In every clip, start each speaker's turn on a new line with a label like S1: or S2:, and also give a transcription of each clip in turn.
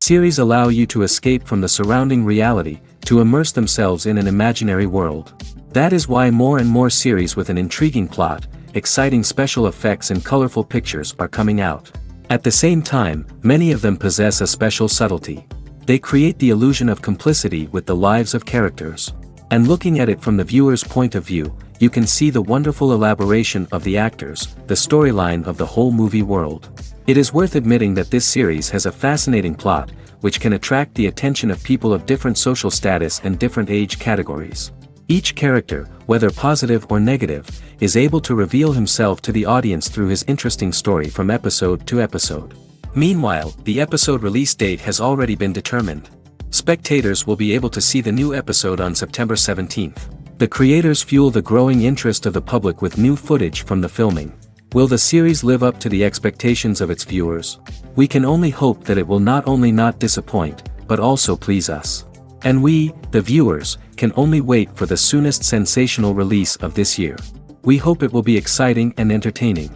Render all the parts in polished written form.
S1: Series allow you to escape from the surrounding reality, to immerse themselves in an imaginary world. That is why more and more series with an intriguing plot, exciting special effects and colorful pictures are coming out. At the same time, many of them possess a special subtlety. They create the illusion of complicity with the lives of characters. And looking at it from the viewer's point of view, you can see the wonderful elaboration of the actors, the storyline of the whole movie world. It is worth admitting that this series has a fascinating plot, which can attract the attention of people of different social status and different age categories. Each character, whether positive or negative, is able to reveal himself to the audience through his interesting story from episode to episode. Meanwhile, the episode release date has already been determined. Spectators will be able to see the new episode on September 17th. The creators fuel the growing interest of the public with new footage from the filming. Will the series live up to the expectations of its viewers? We can only hope that it will not only not disappoint, but also please us. And we, the viewers, can only wait for the soonest sensational release of this year. We hope it will be exciting and entertaining.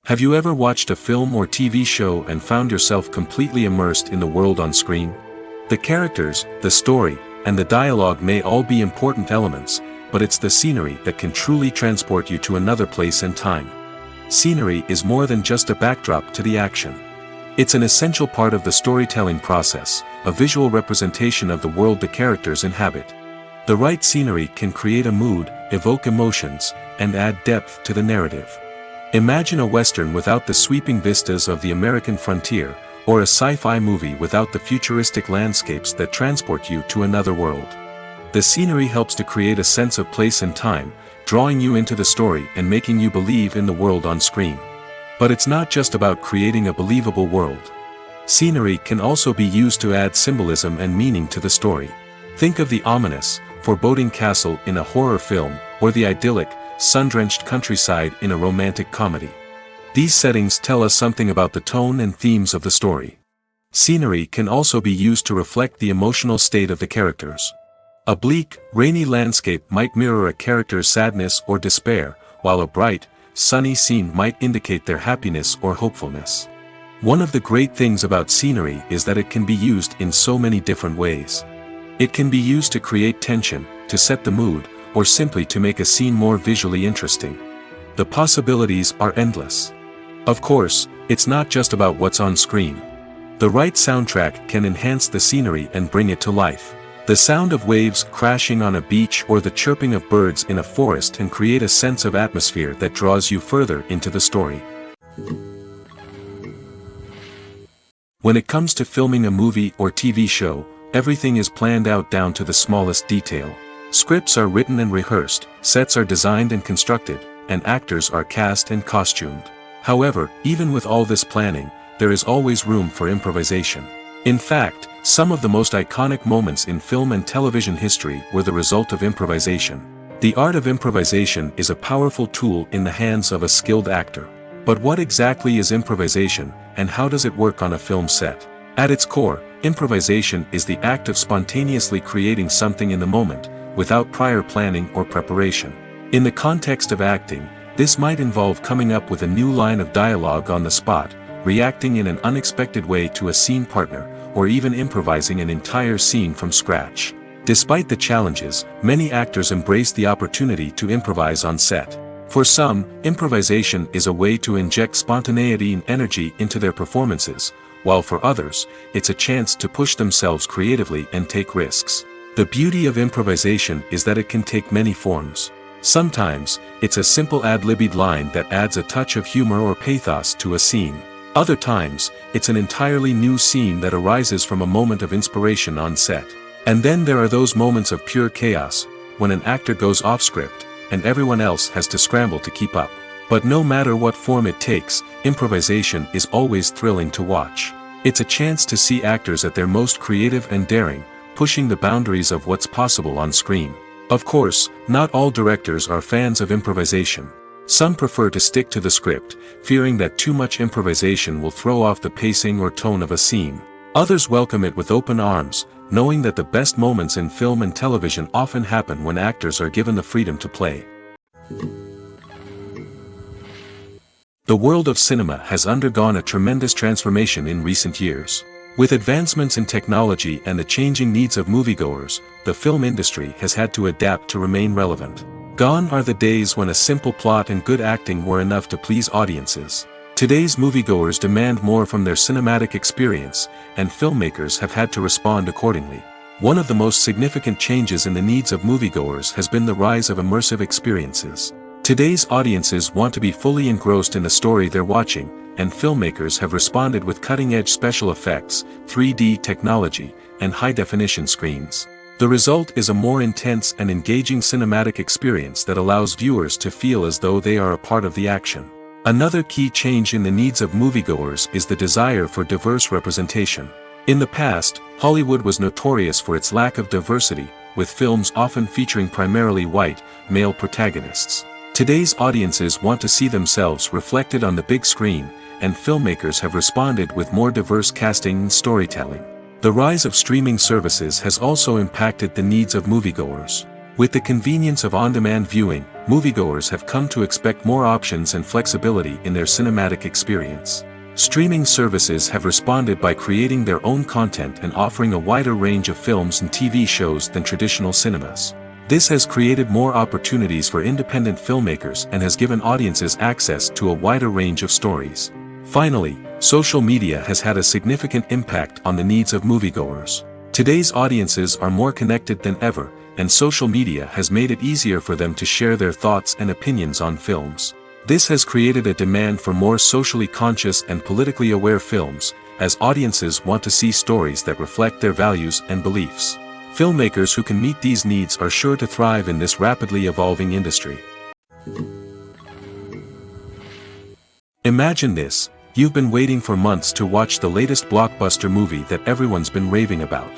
S1: Have you ever watched a film or TV show and found yourself completely immersed in the world on screen? The characters, the story, and the dialogue may all be important elements, but it's the scenery that can truly transport you to another place and time. Scenery is more than just a backdrop to the action. It's an essential part of the storytelling process, a visual representation of the world the characters inhabit. The right scenery can create a mood, evoke emotions, and add depth to the narrative. Imagine a Western without the sweeping vistas of the American frontier, or a sci-fi movie without the futuristic landscapes that transport you to another world. The scenery helps to create a sense of place and time, drawing you into the story and making you believe in the world on screen. But it's not just about creating a believable world. Scenery can also be used to add symbolism and meaning to the story. Think of the ominous, foreboding castle in a horror film, or the idyllic, sun-drenched countryside in a romantic comedy. These settings tell us something about the tone and themes of the story. Scenery can also be used to reflect the emotional state of the characters. A bleak, rainy landscape might mirror a character's sadness or despair, while a bright, sunny scene might indicate their happiness or hopefulness. One of the great things about scenery is that it can be used in so many different ways. It can be used to create tension, to set the mood, or simply to make a scene more visually interesting. The possibilities are endless. Of course, it's not just about what's on screen. The right soundtrack can enhance the scenery and bring it to life. The sound of waves crashing on a beach or the chirping of birds in a forest can create a sense of atmosphere that draws you further into the story. When it comes to filming a movie or TV show, everything is planned out down to the smallest detail. Scripts are written and rehearsed, sets are designed and constructed, and actors are cast and costumed. However, even with all this planning, there is always room for improvisation. In fact, some of the most iconic moments in film and television history were the result of improvisation. The art of improvisation is a powerful tool in the hands of a skilled actor. But what exactly is improvisation, and how does it work on a film set? At its core, improvisation is the act of spontaneously creating something in the moment, without prior planning or preparation. In the context of acting, this might involve coming up with a new line of dialogue on the spot, reacting in an unexpected way to a scene partner, or even improvising an entire scene from scratch. Despite the challenges, many actors embrace the opportunity to improvise on set. For some, improvisation is a way to inject spontaneity and energy into their performances, while for others, it's a chance to push themselves creatively and take risks. The beauty of improvisation is that it can take many forms. Sometimes, it's a simple ad-libbed line that adds a touch of humor or pathos to a scene. Other times, it's an entirely new scene that arises from a moment of inspiration on set. And then there are those moments of pure chaos, when an actor goes off script, and everyone else has to scramble to keep up. But no matter what form it takes, improvisation is always thrilling to watch. It's a chance to see actors at their most creative and daring, pushing the boundaries of what's possible on screen. Of course, not all directors are fans of improvisation. Some prefer to stick to the script, fearing that too much improvisation will throw off the pacing or tone of a scene. Others welcome it with open arms, knowing that the best moments in film and television often happen when actors are given the freedom to play. The world of cinema has undergone a tremendous transformation in recent years. With advancements in technology and the changing needs of moviegoers, the film industry has had to adapt to remain relevant. Gone are the days when a simple plot and good acting were enough to please audiences. Today's moviegoers demand more from their cinematic experience, and filmmakers have had to respond accordingly. One of the most significant changes in the needs of moviegoers has been the rise of immersive experiences. Today's audiences want to be fully engrossed in the story they're watching, and filmmakers have responded with cutting-edge special effects, 3D technology, and high-definition screens. The result is a more intense and engaging cinematic experience that allows viewers to feel as though they are a part of the action. Another key change in the needs of moviegoers is the desire for diverse representation. In the past, Hollywood was notorious for its lack of diversity, with films often featuring primarily white, male protagonists. Today's audiences want to see themselves reflected on the big screen, and filmmakers have responded with more diverse casting and storytelling. The rise of streaming services has also impacted the needs of moviegoers. With the convenience of on-demand viewing, moviegoers have come to expect more options and flexibility in their cinematic experience. Streaming services have responded by creating their own content and offering a wider range of films and TV shows than traditional cinemas. This has created more opportunities for independent filmmakers and has given audiences access to a wider range of stories. Finally, social media has had a significant impact on the needs of moviegoers. Today's audiences are more connected than ever, and social media has made it easier for them to share their thoughts and opinions on films. This has created a demand for more socially conscious and politically aware films, as audiences want to see stories that reflect their values and beliefs. Filmmakers who can meet these needs are sure to thrive in this rapidly evolving industry. Imagine this: you've been waiting for months to watch the latest blockbuster movie that everyone's been raving about.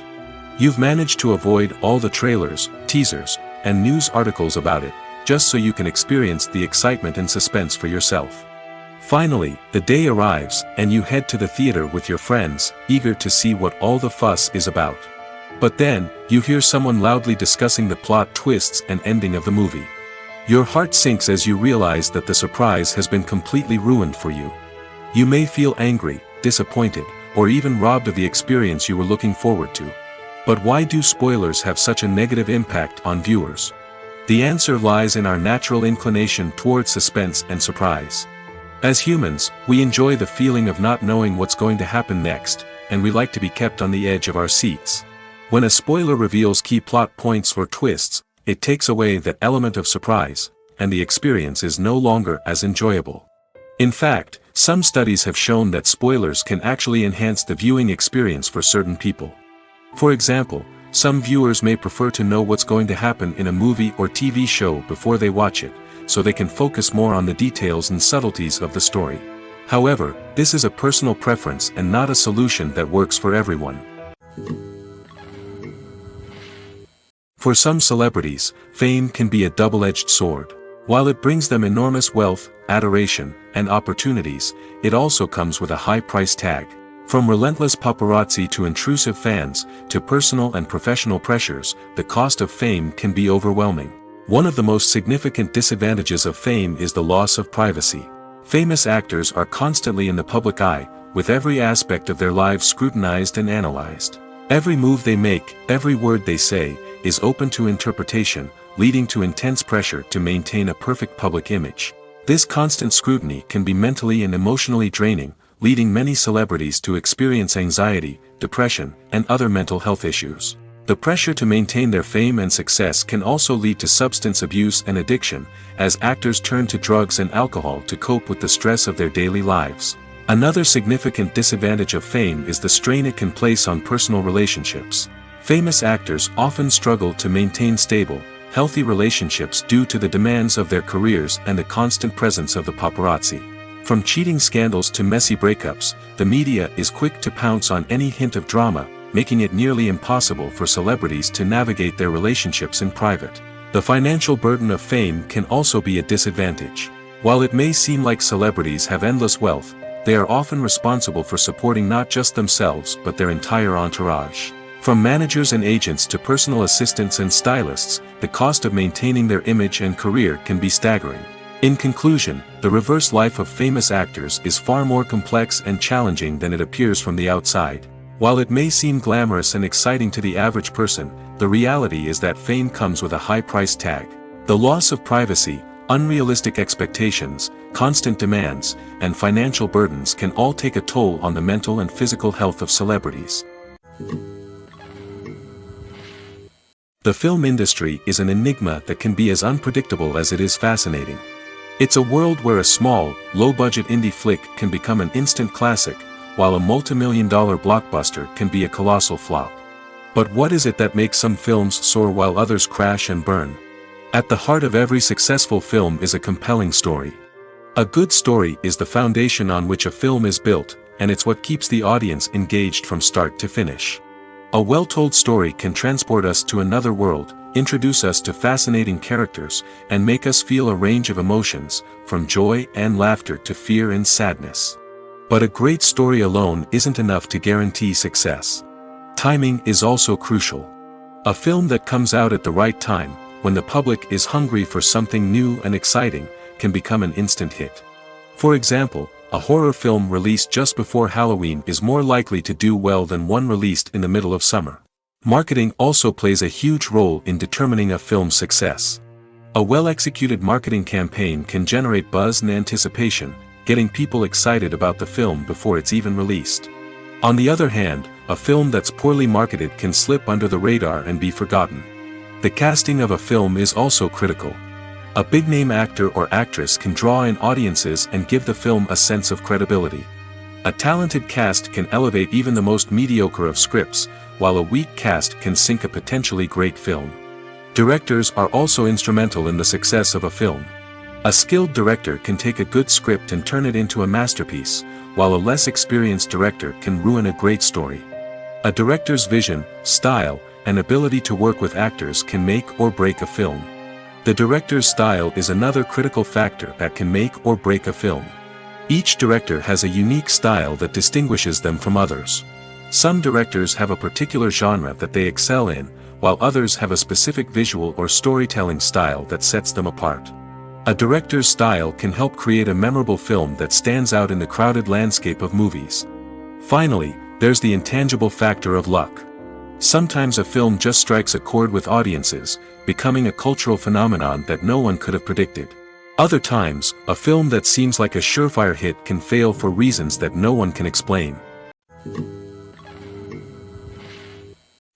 S1: You've managed to avoid all the trailers, teasers, and news articles about it, just so you can experience the excitement and suspense for yourself. Finally, the day arrives, and you head to the theater with your friends, eager to see what all the fuss is about. But then, you hear someone loudly discussing the plot twists and ending of the movie. Your heart sinks as you realize that the surprise has been completely ruined for you. You may feel angry, disappointed, or even robbed of the experience you were looking forward to. But why do spoilers have such a negative impact on viewers? The answer lies in our natural inclination toward suspense and surprise. As humans, we enjoy the feeling of not knowing what's going to happen next, and we like to be kept on the edge of our seats. When a spoiler reveals key plot points or twists, it takes away that element of surprise, and the experience is no longer as enjoyable. In fact, some studies have shown that spoilers can actually enhance the viewing experience for certain people. For example, some viewers may prefer to know what's going to happen in a movie or TV show before they watch it, so they can focus more on the details and subtleties of the story. However, this is a personal preference and not a solution that works for everyone. For some celebrities, fame can be a double-edged sword. While it brings them enormous wealth, adoration, and opportunities, it also comes with a high price tag. From relentless paparazzi to intrusive fans, to personal and professional pressures, the cost of fame can be overwhelming. One of the most significant disadvantages of fame is the loss of privacy. Famous actors are constantly in the public eye, with every aspect of their lives scrutinized and analyzed. Every move they make, every word they say, is open to interpretation, leading to intense pressure to maintain a perfect public image. This constant scrutiny can be mentally and emotionally draining, leading many celebrities to experience anxiety, depression, and other mental health issues. The pressure to maintain their fame and success can also lead to substance abuse and addiction, as actors turn to drugs and alcohol to cope with the stress of their daily lives. Another significant disadvantage of fame is the strain it can place on personal relationships. Famous actors often struggle to maintain stable, healthy relationships due to the demands of their careers and the constant presence of the paparazzi. From cheating scandals to messy breakups, the media is quick to pounce on any hint of drama, making it nearly impossible for celebrities to navigate their relationships in private. The financial burden of fame can also be a disadvantage. While it may seem like celebrities have endless wealth, they are often responsible for supporting not just themselves but their entire entourage. From managers and agents to personal assistants and stylists, the cost of maintaining their image and career can be staggering. In conclusion, the reverse life of famous actors is far more complex and challenging than it appears from the outside. While it may seem glamorous and exciting to the average person, the reality is that fame comes with a high price tag. The loss of privacy, unrealistic expectations, constant demands, and financial burdens can all take a toll on the mental and physical health of celebrities. The film industry is an enigma that can be as unpredictable as it is fascinating. It's a world where a small, low-budget indie flick can become an instant classic, while a multi-million-dollar blockbuster can be a colossal flop. But what is it that makes some films soar while others crash and burn? At the heart of every successful film is a compelling story. A good story is the foundation on which a film is built, and it's what keeps the audience engaged from start to finish. A well-told story can transport us to another world, introduce us to fascinating characters, and make us feel a range of emotions, from joy and laughter to fear and sadness. But a great story alone isn't enough to guarantee success. Timing is also crucial. A film that comes out at the right time, when the public is hungry for something new and exciting, can become an instant hit. For example, a horror film released just before Halloween is more likely to do well than one released in the middle of summer. Marketing also plays a huge role in determining a film's success. A well-executed marketing campaign can generate buzz and anticipation, getting people excited about the film before it's even released. On the other hand, a film that's poorly marketed can slip under the radar and be forgotten. The casting of a film is also critical. A big-name actor or actress can draw in audiences and give the film a sense of credibility. A talented cast can elevate even the most mediocre of scripts, while a weak cast can sink a potentially great film. Directors are also instrumental in the success of a film. A skilled director can take a good script and turn it into a masterpiece, while a less experienced director can ruin a great story. A director's vision, style, and ability to work with actors can make or break a film. The director's style is another critical factor that can make or break a film. Each director has a unique style that distinguishes them from others. Some directors have a particular genre that they excel in, while others have a specific visual or storytelling style that sets them apart. A director's style can help create a memorable film that stands out in the crowded landscape of movies. Finally, there's the intangible factor of luck. Sometimes a film just strikes a chord with audiences, becoming a cultural phenomenon that no one could have predicted. Other times, a film that seems like a surefire hit can fail for reasons that no one can explain.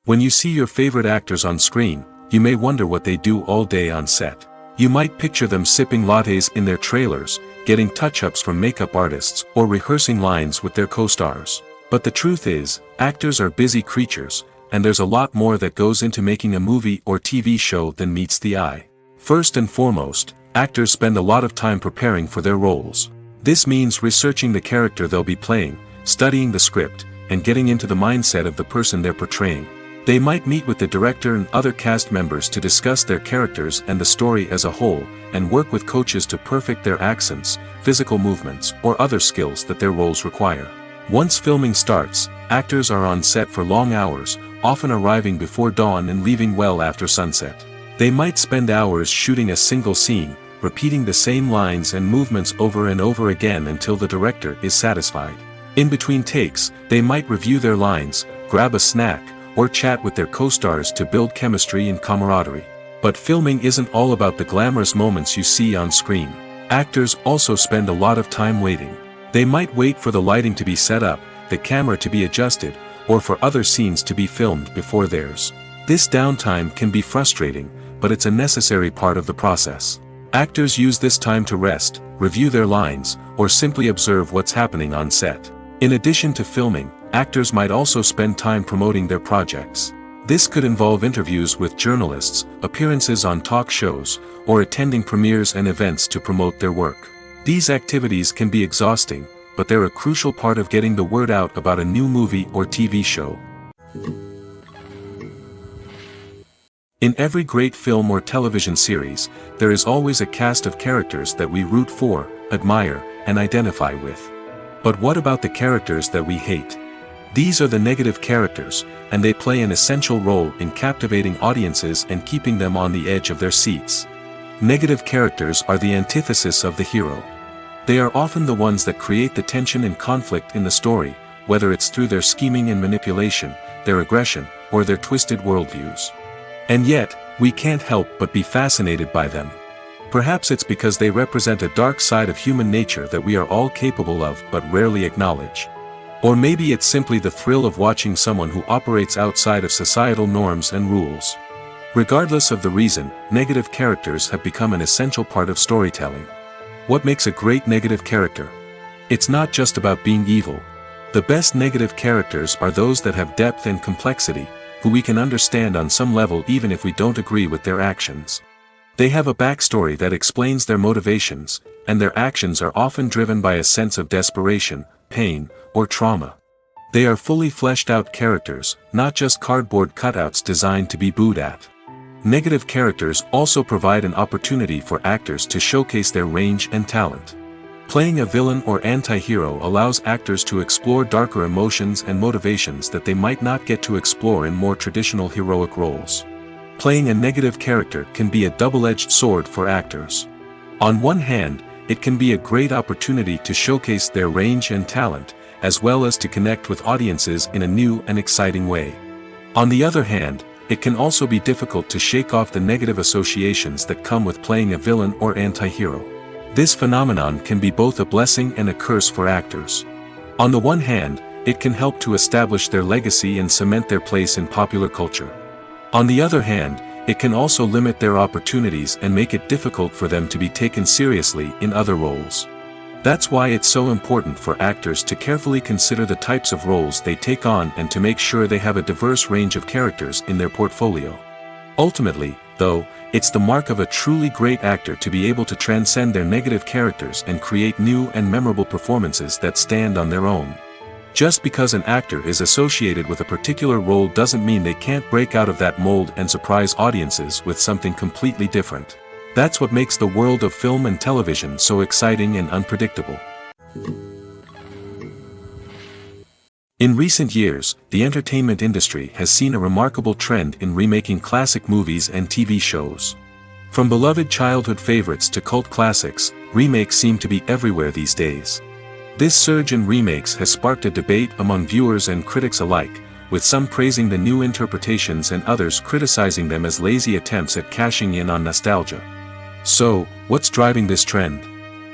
S1: When you see your favorite actors on screen, you may wonder what they do all day on set. You might picture them sipping lattes in their trailers, getting touch-ups from makeup artists, or rehearsing lines with their co-stars. But the truth is, actors are busy creatures, and there's a lot more that goes into making a movie or TV show than meets the eye. First and foremost, actors spend a lot of time preparing for their roles. This means researching the character they'll be playing, studying the script, and getting into the mindset of the person they're portraying. They might meet with the director and other cast members to discuss their characters and the story as a whole, and work with coaches to perfect their accents, physical movements, or other skills that their roles require. Once filming starts, actors are on set for long hours, often arriving before dawn and leaving well after sunset. They might spend hours shooting a single scene, repeating the same lines and movements over and over again until the director is satisfied. In between takes, they might review their lines, grab a snack, or chat with their co-stars to build chemistry and camaraderie. But filming isn't all about the glamorous moments you see on screen. Actors also spend a lot of time waiting. They might wait for the lighting to be set up, the camera to be adjusted, or for other scenes to be filmed before theirs. This downtime can be frustrating, but it's a necessary part of the process. Actors use this time to rest, review their lines, or simply observe what's happening on set. In addition to filming, actors might also spend time promoting their projects. This could involve interviews with journalists, appearances on talk shows, or attending premieres and events to promote their work. These activities can be exhausting, but they're a crucial part of getting the word out about a new movie or TV show. In every great film or television series, there is always a cast of characters that we root for, admire, and identify with. But what about the characters that we hate? These are the negative characters, and they play an essential role in captivating audiences and keeping them on the edge of their seats. Negative characters are the antithesis of the hero. They are often the ones that create the tension and conflict in the story, whether it's through their scheming and manipulation, their aggression, or their twisted worldviews. And yet, we can't help but be fascinated by them. Perhaps it's because they represent a dark side of human nature that we are all capable of but rarely acknowledge. Or maybe it's simply the thrill of watching someone who operates outside of societal norms and rules. Regardless of the reason, negative characters have become an essential part of storytelling. What makes a great negative character? It's not just about being evil. The best negative characters are those that have depth and complexity, who we can understand on some level even if we don't agree with their actions. They have a backstory that explains their motivations, and their actions are often driven by a sense of desperation, pain, or trauma. They are fully fleshed out characters, not just cardboard cutouts designed to be booed at. Negative characters also provide an opportunity for actors to showcase their range and talent. Playing a villain or anti-hero allows actors to explore darker emotions and motivations that they might not get to explore in more traditional heroic roles. Playing a negative character can be a double-edged sword for actors. On one hand, it can be a great opportunity to showcase their range and talent, as well as to connect with audiences in a new and exciting way. On the other hand, it can also be difficult to shake off the negative associations that come with playing a villain or anti-hero. This phenomenon can be both a blessing and a curse for actors. On the one hand, it can help to establish their legacy and cement their place in popular culture. On the other hand, it can also limit their opportunities and make it difficult for them to be taken seriously in other roles. That's why it's so important for actors to carefully consider the types of roles they take on and to make sure they have a diverse range of characters in their portfolio. Ultimately, though, it's the mark of a truly great actor to be able to transcend their negative characters and create new and memorable performances that stand on their own. Just because an actor is associated with a particular role doesn't mean they can't break out of that mold and surprise audiences with something completely different. That's what makes the world of film and television so exciting and unpredictable. In recent years, the entertainment industry has seen a remarkable trend in remaking classic movies and TV shows. From beloved childhood favorites to cult classics, remakes seem to be everywhere these days. This surge in remakes has sparked a debate among viewers and critics alike, with some praising the new interpretations and others criticizing them as lazy attempts at cashing in on nostalgia. So, what's driving this trend?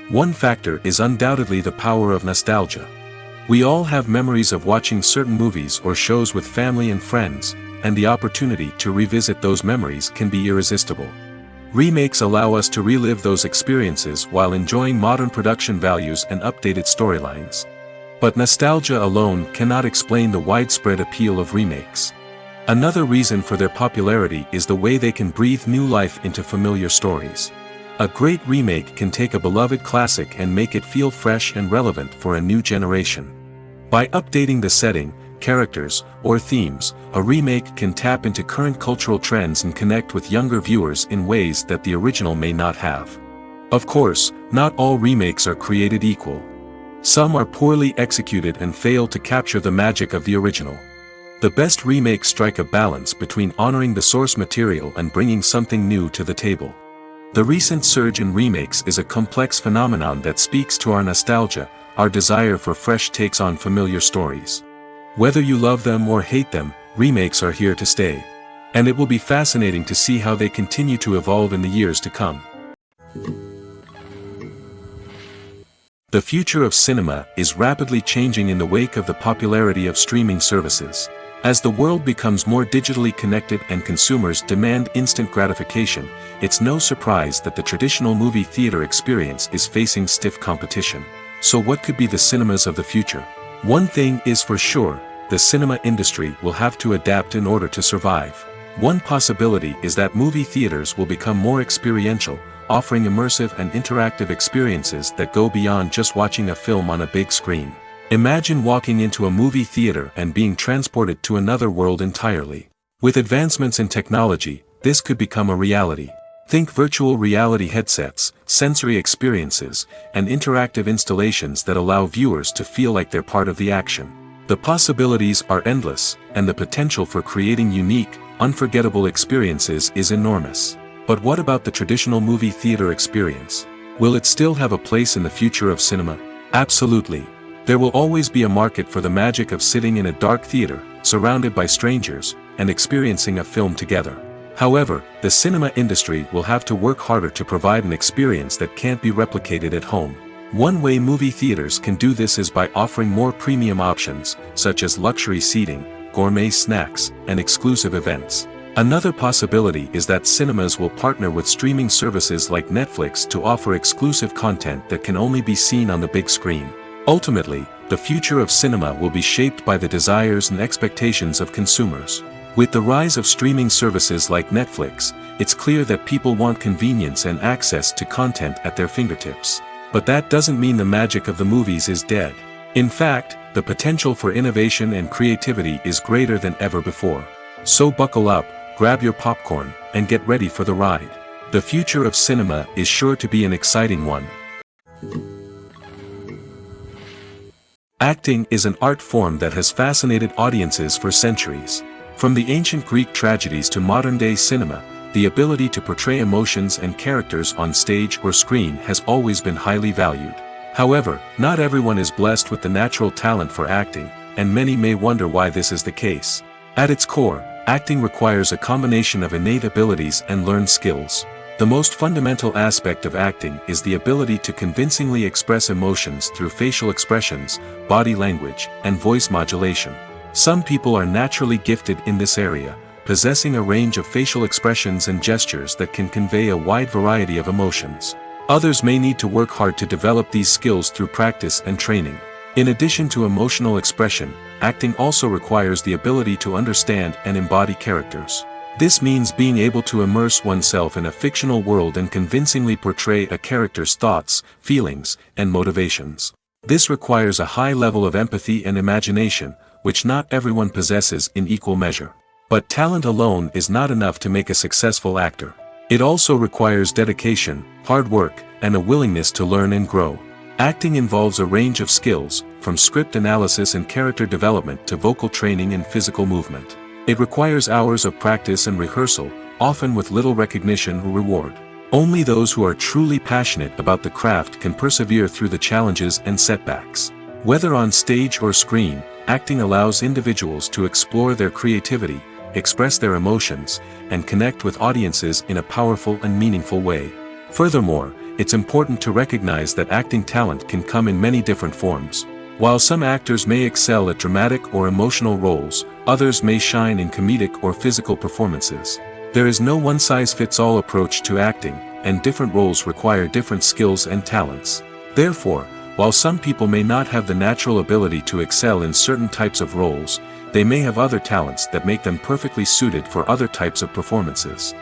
S1: One factor is undoubtedly the power of nostalgia. We all have memories of watching certain movies or shows with family and friends, and the opportunity to revisit those memories can be irresistible. Remakes allow us to relive those experiences while enjoying modern production values and updated storylines. But nostalgia alone cannot explain the widespread appeal of remakes. Another reason for their popularity is the way they can breathe new life into familiar stories. A great remake can take a beloved classic and make it feel fresh and relevant for a new generation. By updating the setting, characters, or themes, a remake can tap into current cultural trends and connect with younger viewers in ways that the original may not have. Of course, not all remakes are created equal. Some are poorly executed and fail to capture the magic of the original. The best remakes strike a balance between honoring the source material and bringing something new to the table. The recent surge in remakes is a complex phenomenon that speaks to our nostalgia, our desire for fresh takes on familiar stories. Whether you love them or hate them, remakes are here to stay. And it will be fascinating to see how they continue to evolve in the years to come. The future of cinema is rapidly changing in the wake of the popularity of streaming services. As the world becomes more digitally connected and consumers demand instant gratification, it's no surprise that the traditional movie theater experience is facing stiff competition. So what could be the cinemas of the future? One thing is for sure, the cinema industry will have to adapt in order to survive. One possibility is that movie theaters will become more experiential, offering immersive and interactive experiences that go beyond just watching a film on a big screen. Imagine walking into a movie theater and being transported to another world entirely. With advancements in technology, this could become a reality. Think virtual reality headsets, sensory experiences, and interactive installations that allow viewers to feel like they're part of the action. The possibilities are endless, and the potential for creating unique, unforgettable experiences is enormous. But what about the traditional movie theater experience? Will it still have a place in the future of cinema? Absolutely. There will always be a market for the magic of sitting in a dark theater, surrounded by strangers, and experiencing a film together. However, the cinema industry will have to work harder to provide an experience that can't be replicated at home. One way movie theaters can do this is by offering more premium options, such as luxury seating, gourmet snacks, and exclusive events. Another possibility is that cinemas will partner with streaming services like Netflix to offer exclusive content that can only be seen on the big screen. Ultimately, the future of cinema will be shaped by the desires and expectations of consumers. With the rise of streaming services like Netflix, it's clear that people want convenience and access to content at their fingertips. But that doesn't mean the magic of the movies is dead. In fact, the potential for innovation and creativity is greater than ever before. So buckle up, grab your popcorn, and get ready for the ride. The future of cinema is sure to be an exciting one. Acting is an art form that has fascinated audiences for centuries. From the ancient Greek tragedies to modern-day cinema, the ability to portray emotions and characters on stage or screen has always been highly valued. However, not everyone is blessed with the natural talent for acting, and many may wonder why this is the case. At its core, acting requires a combination of innate abilities and learned skills. The most fundamental aspect of acting is the ability to convincingly express emotions through facial expressions, body language, and voice modulation. Some people are naturally gifted in this area, possessing a range of facial expressions and gestures that can convey a wide variety of emotions. Others may need to work hard to develop these skills through practice and training. In addition to emotional expression, acting also requires the ability to understand and embody characters. This means being able to immerse oneself in a fictional world and convincingly portray a character's thoughts, feelings, and motivations. This requires a high level of empathy and imagination, which not everyone possesses in equal measure. But talent alone is not enough to make a successful actor. It also requires dedication, hard work, and a willingness to learn and grow. Acting involves a range of skills, from script analysis and character development to vocal training and physical movement. It requires hours of practice and rehearsal, often with little recognition or reward. Only those who are truly passionate about the craft can persevere through the challenges and setbacks. Whether on stage or screen, acting allows individuals to explore their creativity, express their emotions, and connect with audiences in a powerful and meaningful way. Furthermore, it's important to recognize that acting talent can come in many different forms. While some actors may excel at dramatic or emotional roles, others may shine in comedic or physical performances. There is no one-size-fits-all approach to acting, and different roles require different skills and talents. Therefore, while some people may not have the natural ability to excel in certain types of roles, they may have other talents that make them perfectly suited for other types of performances.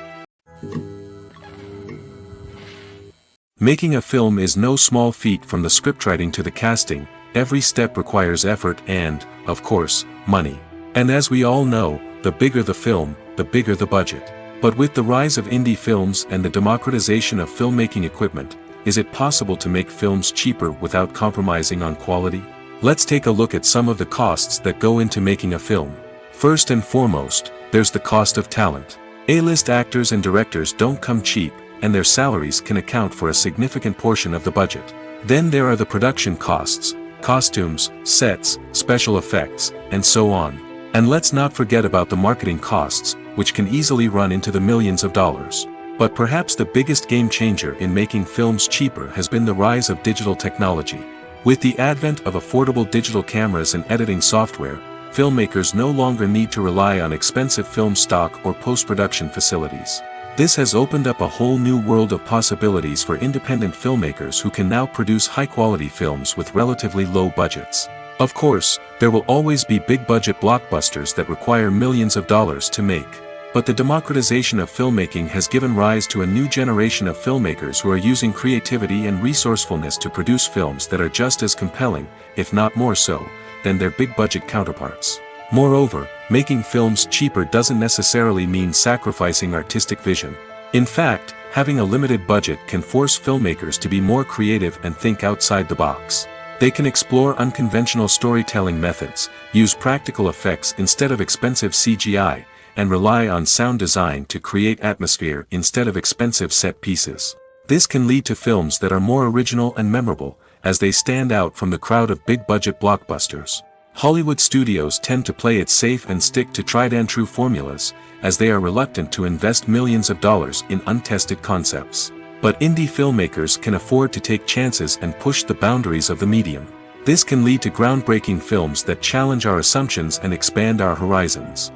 S1: Making a film is no small feat. From the scriptwriting to the casting, every step requires effort and, of course, money. And as we all know, the bigger the film, the bigger the budget. But with the rise of indie films and the democratization of filmmaking equipment, is it possible to make films cheaper without compromising on quality? Let's take a look at some of the costs that go into making a film. First and foremost, there's the cost of talent. A-list actors and directors don't come cheap, and their salaries can account for a significant portion of the budget. Then there are the production costs, costumes, sets, special effects, and so on. And let's not forget about the marketing costs, which can easily run into the millions of dollars. But perhaps the biggest game changer in making films cheaper has been the rise of digital technology. With the advent of affordable digital cameras and editing software, filmmakers no longer need to rely on expensive film stock or post-production facilities. This has opened up a whole new world of possibilities for independent filmmakers who can now produce high-quality films with relatively low budgets. Of course, there will always be big-budget blockbusters that require millions of dollars to make. But the democratization of filmmaking has given rise to a new generation of filmmakers who are using creativity and resourcefulness to produce films that are just as compelling, if not more so, than their big-budget counterparts. Moreover, making films cheaper doesn't necessarily mean sacrificing artistic vision. In fact, having a limited budget can force filmmakers to be more creative and think outside the box. They can explore unconventional storytelling methods, use practical effects instead of expensive CGI, and rely on sound design to create atmosphere instead of expensive set pieces. This can lead to films that are more original and memorable, as they stand out from the crowd of big-budget blockbusters. Hollywood studios tend to play it safe and stick to tried-and-true formulas, as they are reluctant to invest millions of dollars in untested concepts. But indie filmmakers can afford to take chances and push the boundaries of the medium. This can lead to groundbreaking films that challenge our assumptions and expand our horizons.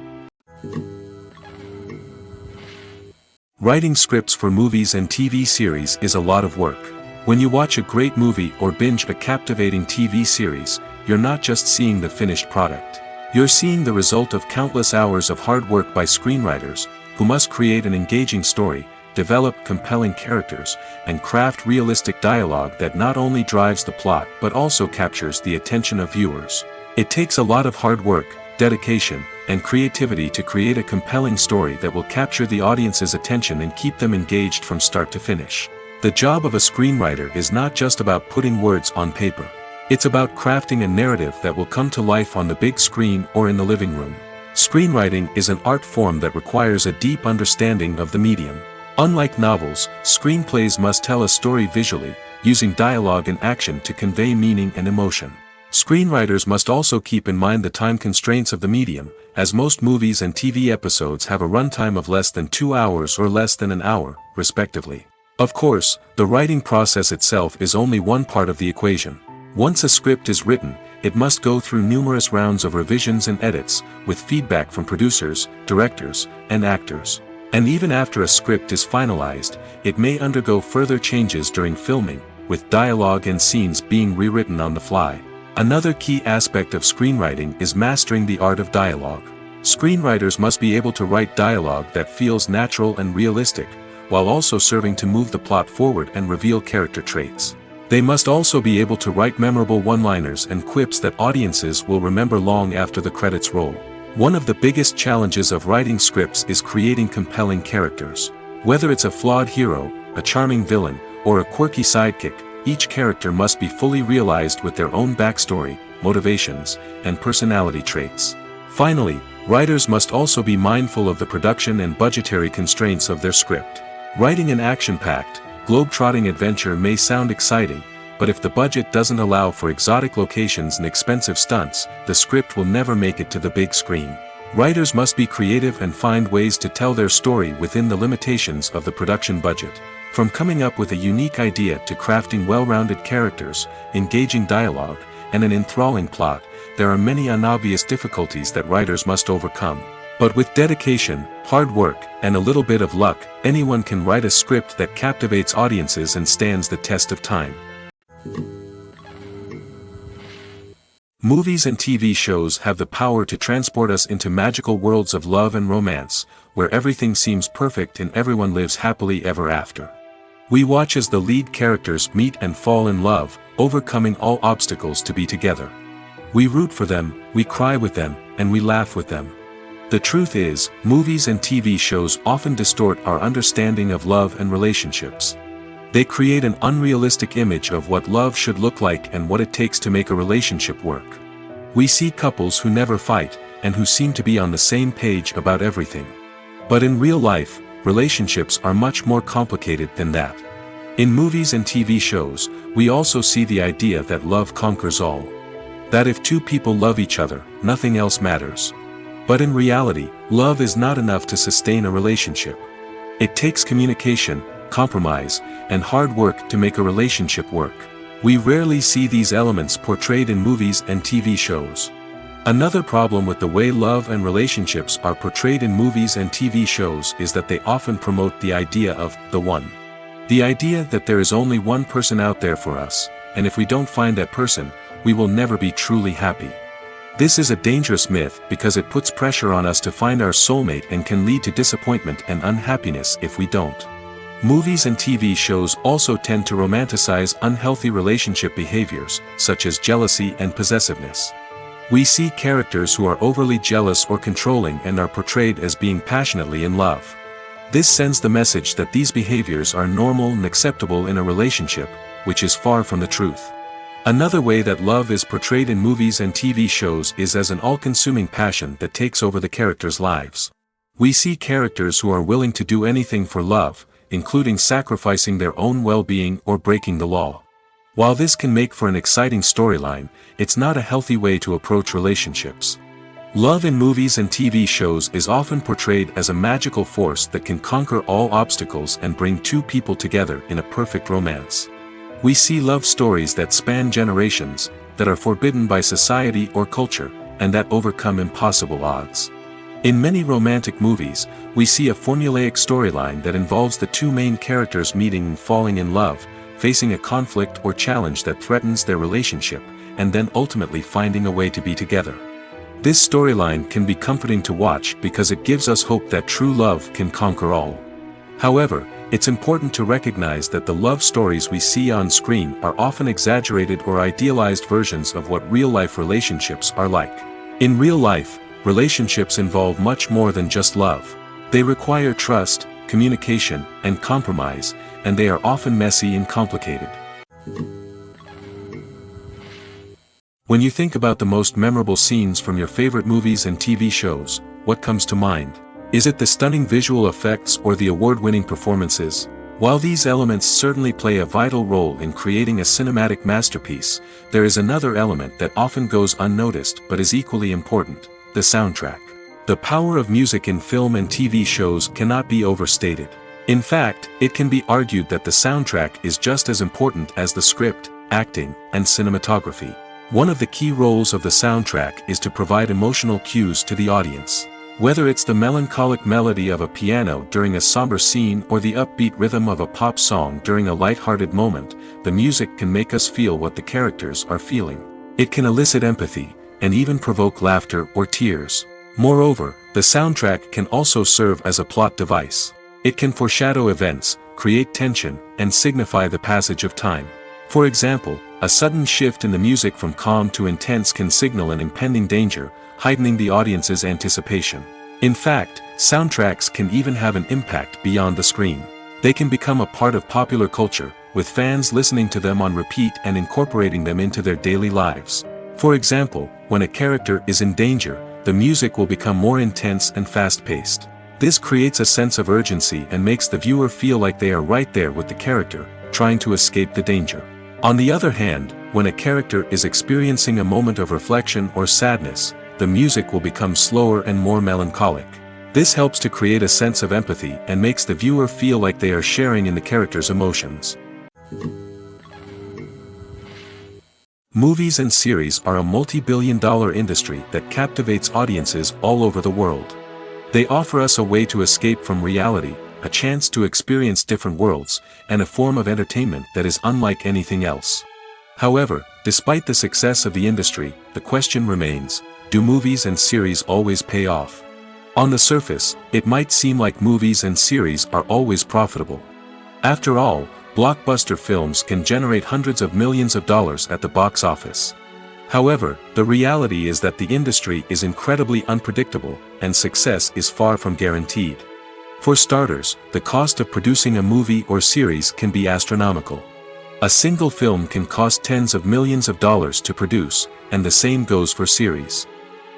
S1: Writing scripts for movies and TV series is a lot of work. When you watch a great movie or binge a captivating TV series, you're not just seeing the finished product. You're seeing the result of countless hours of hard work by screenwriters, who must create an engaging story, develop compelling characters, and craft realistic dialogue that not only drives the plot but also captures the attention of viewers. It takes a lot of hard work, dedication, and creativity to create a compelling story that will capture the audience's attention and keep them engaged from start to finish. The job of a screenwriter is not just about putting words on paper. It's about crafting a narrative that will come to life on the big screen or in the living room. Screenwriting is an art form that requires a deep understanding of the medium. Unlike novels, screenplays must tell a story visually, using dialogue and action to convey meaning and emotion. Screenwriters must also keep in mind the time constraints of the medium, as most movies and TV episodes have a runtime of less than 2 hours or less than an hour, respectively. Of course, the writing process itself is only one part of the equation. Once a script is written, it must go through numerous rounds of revisions and edits, with feedback from producers, directors, and actors. And even after a script is finalized, it may undergo further changes during filming, with dialogue and scenes being rewritten on the fly. Another key aspect of screenwriting is mastering the art of dialogue. Screenwriters must be able to write dialogue that feels natural and realistic, while also serving to move the plot forward and reveal character traits. They must also be able to write memorable one-liners and quips that audiences will remember long after the credits roll. One of the biggest challenges of writing scripts is creating compelling characters. Whether it's a flawed hero, a charming villain, or a quirky sidekick, each character must be fully realized with their own backstory, motivations, and personality traits. Finally, writers must also be mindful of the production and budgetary constraints of their script. Writing an action-packed, globe-trotting adventure may sound exciting, but if the budget doesn't allow for exotic locations and expensive stunts, the script will never make it to the big screen. Writers must be creative and find ways to tell their story within the limitations of the production budget. From coming up with a unique idea to crafting well-rounded characters, engaging dialogue, and an enthralling plot, there are many unobvious difficulties that writers must overcome. But with dedication, hard work, and a little bit of luck, anyone can write a script that captivates audiences and stands the test of time. Movies and TV shows have the power to transport us into magical worlds of love and romance, where everything seems perfect and everyone lives happily ever after. We watch as the lead characters meet and fall in love, overcoming all obstacles to be together. We root for them, we cry with them, and we laugh with them. The truth is, movies and TV shows often distort our understanding of love and relationships. They create an unrealistic image of what love should look like and what it takes to make a relationship work. We see couples who never fight, and who seem to be on the same page about everything. But in real life, relationships are much more complicated than that. In movies and TV shows, we also see the idea that love conquers all. That if two people love each other, nothing else matters. But in reality, love is not enough to sustain a relationship. It takes communication, compromise, and hard work to make a relationship work. We rarely see these elements portrayed in movies and TV shows. Another problem with the way love and relationships are portrayed in movies and TV shows is that they often promote the idea of the one. The idea that there is only one person out there for us, and if we don't find that person, we will never be truly happy. This is a dangerous myth because it puts pressure on us to find our soulmate and can lead to disappointment and unhappiness if we don't. Movies and TV shows also tend to romanticize unhealthy relationship behaviors, such as jealousy and possessiveness. We see characters who are overly jealous or controlling and are portrayed as being passionately in love. This sends the message that these behaviors are normal and acceptable in a relationship, which is far from the truth. Another way that love is portrayed in movies and TV shows is as an all-consuming passion that takes over the characters' lives. We see characters who are willing to do anything for love, including sacrificing their own well-being or breaking the law. While this can make for an exciting storyline, it's not a healthy way to approach relationships. Love in movies and TV shows is often portrayed as a magical force that can conquer all obstacles and bring two people together in a perfect romance. We see love stories that span generations, that are forbidden by society or culture, and that overcome impossible odds. In many romantic movies, we see a formulaic storyline that involves the two main characters meeting and falling in love, facing a conflict or challenge that threatens their relationship, and then ultimately finding a way to be together. This storyline can be comforting to watch because it gives us hope that true love can conquer all. However, it's important to recognize that the love stories we see on screen are often exaggerated or idealized versions of what real-life relationships are like. In real life, relationships involve much more than just love. They require trust, communication, and compromise, and they are often messy and complicated. When you think about the most memorable scenes from your favorite movies and TV shows, what comes to mind? Is it the stunning visual effects or the award-winning performances? While these elements certainly play a vital role in creating a cinematic masterpiece, there is another element that often goes unnoticed but is equally important: the soundtrack. The power of music in film and TV shows cannot be overstated. In fact, it can be argued that the soundtrack is just as important as the script, acting, and cinematography. One of the key roles of the soundtrack is to provide emotional cues to the audience. Whether it's the melancholic melody of a piano during a somber scene or the upbeat rhythm of a pop song during a light-hearted moment, the music can make us feel what the characters are feeling. It can elicit empathy, and even provoke laughter or tears. Moreover, the soundtrack can also serve as a plot device. It can foreshadow events, create tension, and signify the passage of time. For example, a sudden shift in the music from calm to intense can signal an impending danger, heightening the audience's anticipation. In fact, soundtracks can even have an impact beyond the screen. They can become a part of popular culture, with fans listening to them on repeat and incorporating them into their daily lives. For example, when a character is in danger, the music will become more intense and fast-paced. This creates a sense of urgency and makes the viewer feel like they are right there with the character, trying to escape the danger. On the other hand, when a character is experiencing a moment of reflection or sadness, the music will become slower and more melancholic. This helps to create a sense of empathy and makes the viewer feel like they are sharing in the character's emotions. Movies and series are a multi-billion-dollar industry that captivates audiences all over the world. They offer us a way to escape from reality, a chance to experience different worlds, and a form of entertainment that is unlike anything else. However, despite the success of the industry, the question remains: do movies and series always pay off? On the surface, it might seem like movies and series are always profitable. After all, blockbuster films can generate hundreds of millions of dollars at the box office. However, the reality is that the industry is incredibly unpredictable, and success is far from guaranteed. For starters, the cost of producing a movie or series can be astronomical. A single film can cost tens of millions of dollars to produce, and the same goes for series.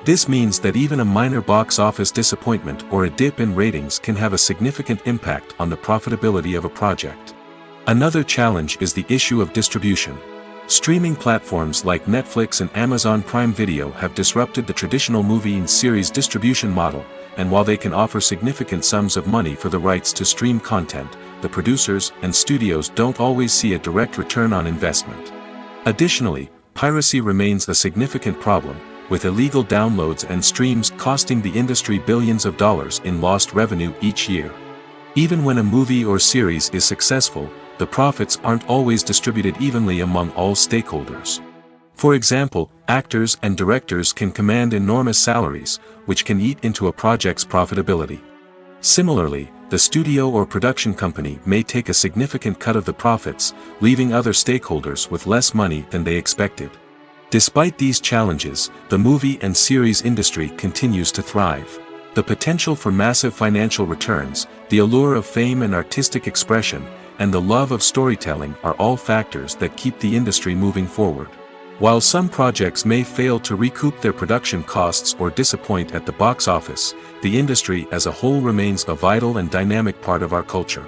S1: This means that even a minor box office disappointment or a dip in ratings can have a significant impact on the profitability of a project. Another challenge is the issue of distribution. Streaming platforms like Netflix and Amazon Prime Video have disrupted the traditional movie and series distribution model, and while they can offer significant sums of money for the rights to stream content, the producers and studios don't always see a direct return on investment. Additionally, piracy remains a significant problem, with illegal downloads and streams costing the industry billions of dollars in lost revenue each year. Even when a movie or series is successful, the profits aren't always distributed evenly among all stakeholders. For example, actors and directors can command enormous salaries, which can eat into a project's profitability. Similarly, the studio or production company may take a significant cut of the profits, leaving other stakeholders with less money than they expected. Despite these challenges, the movie and series industry continues to thrive. The potential for massive financial returns, the allure of fame and artistic expression, and the love of storytelling are all factors that keep the industry moving forward. While some projects may fail to recoup their production costs or disappoint at the box office, the industry as a whole remains a vital and dynamic part of our culture.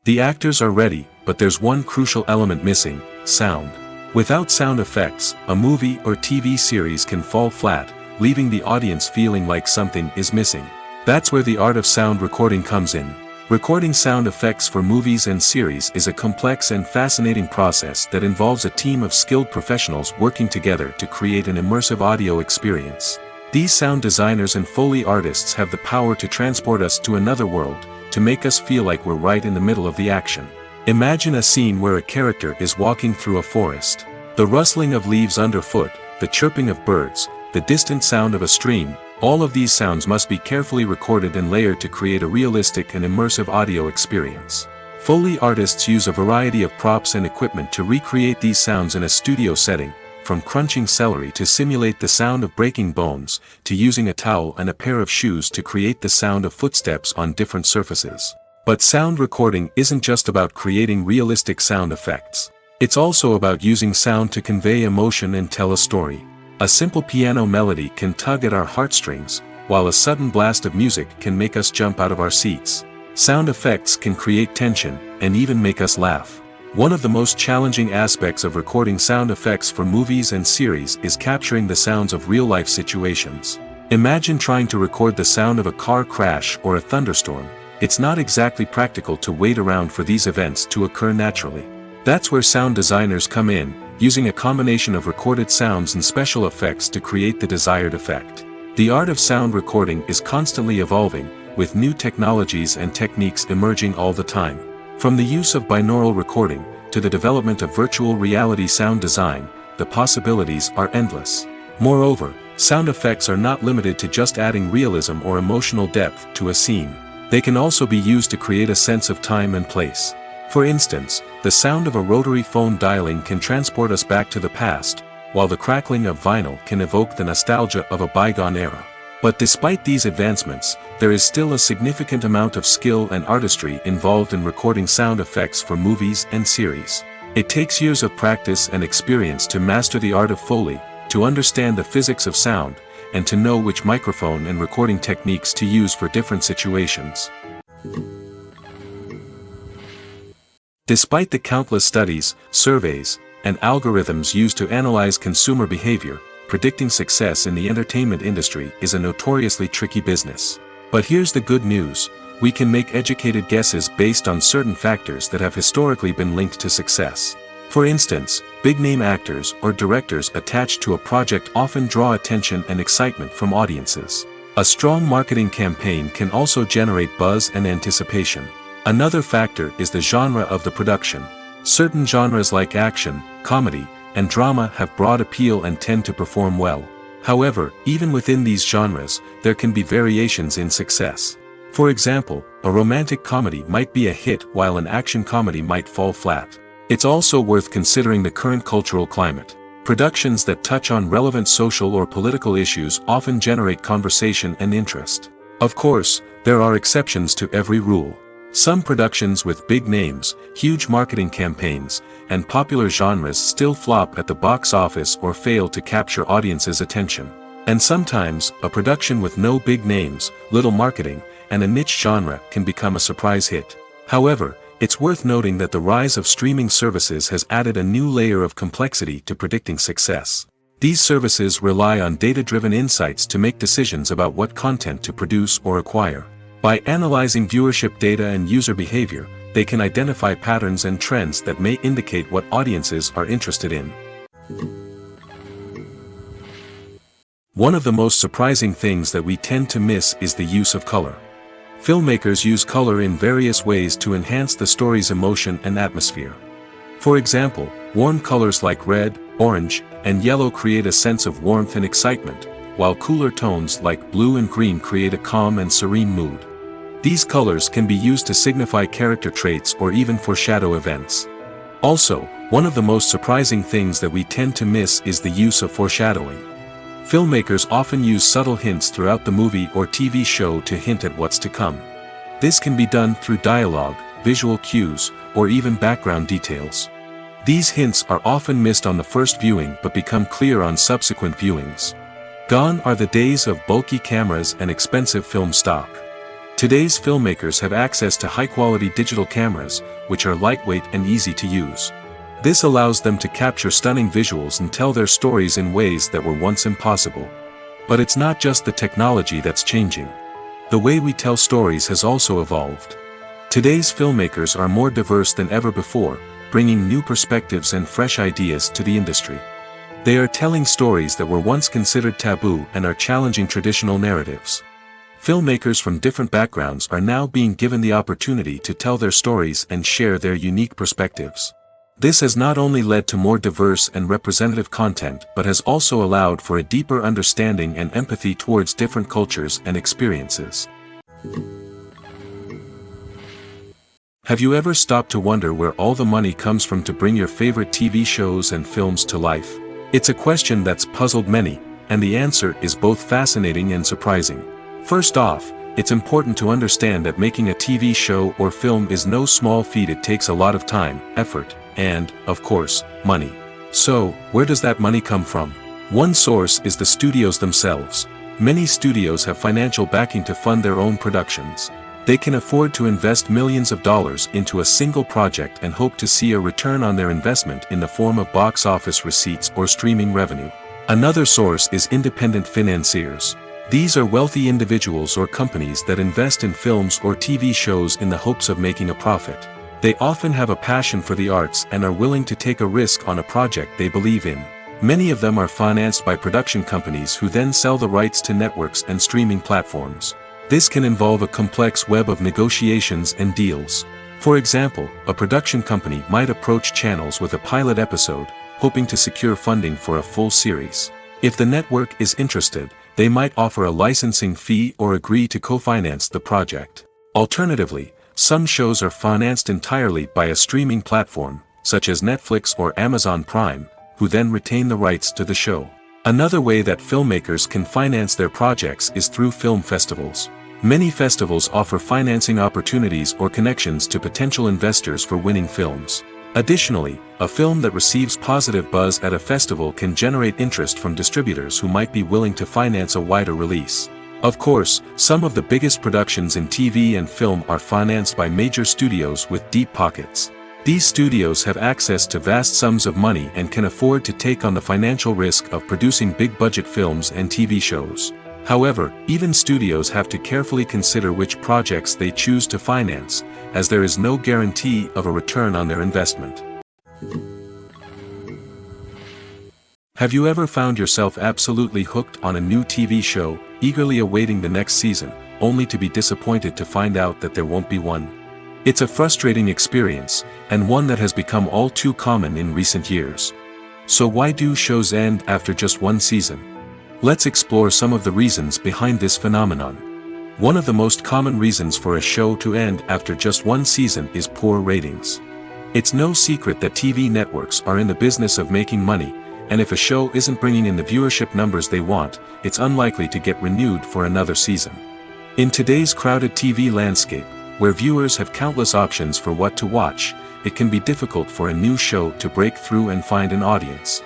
S1: The actors are ready, but there's one crucial element missing: sound. Without sound effects, a movie or TV series can fall flat, leaving the audience feeling like something is missing. That's where the art of sound recording comes in. Recording sound effects for movies and series is a complex and fascinating process that involves a team of skilled professionals working together to create an immersive audio experience. These sound designers and Foley artists have the power to transport us to another world, to make us feel like we're right in the middle of the action. Imagine a scene where a character is walking through a forest. The rustling of leaves underfoot, the chirping of birds, the distant sound of a stream, all of these sounds must be carefully recorded and layered to create a realistic and immersive audio experience. Foley artists use a variety of props and equipment to recreate these sounds in a studio setting, from crunching celery to simulate the sound of breaking bones, to using a towel and a pair of shoes to create the sound of footsteps on different surfaces. But sound recording isn't just about creating realistic sound effects. It's also about using sound to convey emotion and tell a story. A simple piano melody can tug at our heartstrings, while a sudden blast of music can make us jump out of our seats. Sound effects can create tension, and even make us laugh. One of the most challenging aspects of recording sound effects for movies and series is capturing the sounds of real-life situations. Imagine trying to record the sound of a car crash or a thunderstorm. It's not exactly practical to wait around for these events to occur naturally. That's where sound designers come in, using a combination of recorded sounds and special effects to create the desired effect. The art of sound recording is constantly evolving, with new technologies and techniques emerging all the time. From the use of binaural recording, to the development of virtual reality sound design, the possibilities are endless. Moreover, sound effects are not limited to just adding realism or emotional depth to a scene. They can also be used to create a sense of time and place. For instance, the sound of a rotary phone dialing can transport us back to the past, while the crackling of vinyl can evoke the nostalgia of a bygone era. But despite these advancements, there is still a significant amount of skill and artistry involved in recording sound effects for movies and series. It takes years of practice and experience to master the art of Foley, to understand the physics of sound, and to know which microphone and recording techniques to use for different situations. Despite the countless studies, surveys, and algorithms used to analyze consumer behavior, predicting success in the entertainment industry is a notoriously tricky business. But here's the good news: we can make educated guesses based on certain factors that have historically been linked to success. For instance, big-name actors or directors attached to a project often draw attention and excitement from audiences. A strong marketing campaign can also generate buzz and anticipation. Another factor is the genre of the production. Certain genres like action, comedy, and drama have broad appeal and tend to perform well. However, even within these genres, there can be variations in success. For example, a romantic comedy might be a hit while an action comedy might fall flat. It's also worth considering the current cultural climate. Productions that touch on relevant social or political issues often generate conversation and interest. Of course, there are exceptions to every rule. Some productions with big names, huge marketing campaigns, and popular genres still flop at the box office or fail to capture audiences' attention. And sometimes, a production with no big names, little marketing, and a niche genre can become a surprise hit. However, it's worth noting that the rise of streaming services has added a new layer of complexity to predicting success. These services rely on data-driven insights to make decisions about what content to produce or acquire. By analyzing viewership data and user behavior, they can identify patterns and trends that may indicate what audiences are interested in. One of the most surprising things that we tend to miss is the use of color. Filmmakers use color in various ways to enhance the story's emotion and atmosphere. For example, warm colors like red, orange, and yellow create a sense of warmth and excitement, while cooler tones like blue and green create a calm and serene mood. These colors can be used to signify character traits or even foreshadow events. Also, one of the most surprising things that we tend to miss is the use of foreshadowing. Filmmakers often use subtle hints throughout the movie or TV show to hint at what's to come. This can be done through dialogue, visual cues, or even background details. These hints are often missed on the first viewing but become clear on subsequent viewings. Gone are the days of bulky cameras and expensive film stock. Today's filmmakers have access to high-quality digital cameras, which are lightweight and easy to use. This allows them to capture stunning visuals and tell their stories in ways that were once impossible. But it's not just the technology that's changing. The way we tell stories has also evolved. Today's filmmakers are more diverse than ever before, bringing new perspectives and fresh ideas to the industry. They are telling stories that were once considered taboo and are challenging traditional narratives. Filmmakers from different backgrounds are now being given the opportunity to tell their stories and share their unique perspectives. This has not only led to more diverse and representative content but has also allowed for a deeper understanding and empathy towards different cultures and experiences. Have you ever stopped to wonder where all the money comes from to bring your favorite TV shows and films to life? It's a question that's puzzled many, and the answer is both fascinating and surprising. First off, it's important to understand that making a TV show or film is no small feat. It takes a lot of time, effort, and, of course, money. So, where does that money come from? One source is the studios themselves. Many studios have financial backing to fund their own productions. They can afford to invest millions of dollars into a single project and hope to see a return on their investment in the form of box office receipts or streaming revenue. Another source is independent financiers. These are wealthy individuals or companies that invest in films or TV shows in the hopes of making a profit. They often have a passion for the arts and are willing to take a risk on a project they believe in. Many of them are financed by production companies who then sell the rights to networks and streaming platforms. This can involve a complex web of negotiations and deals. For example, a production company might approach channels with a pilot episode, hoping to secure funding for a full series. If the network is interested, they might offer a licensing fee or agree to co-finance the project. Alternatively, some shows are financed entirely by a streaming platform, such as Netflix or Amazon Prime, who then retain the rights to the show. Another way that filmmakers can finance their projects is through film festivals. Many festivals offer financing opportunities or connections to potential investors for winning films. Additionally, a film that receives positive buzz at a festival can generate interest from distributors who might be willing to finance a wider release. Of course, some of the biggest productions in TV and film are financed by major studios with deep pockets. These studios have access to vast sums of money and can afford to take on the financial risk of producing big-budget films and TV shows. However, even studios have to carefully consider which projects they choose to finance, as there is no guarantee of a return on their investment. Have you ever found yourself absolutely hooked on a new TV show, eagerly awaiting the next season, only to be disappointed to find out that there won't be one? It's a frustrating experience, and one that has become all too common in recent years. So why do shows end after just one season? Let's explore some of the reasons behind this phenomenon. One of the most common reasons for a show to end after just one season is poor ratings. It's no secret that TV networks are in the business of making money, and if a show isn't bringing in the viewership numbers they want, it's unlikely to get renewed for another season. In today's crowded TV landscape, where viewers have countless options for what to watch, it can be difficult for a new show to break through and find an audience.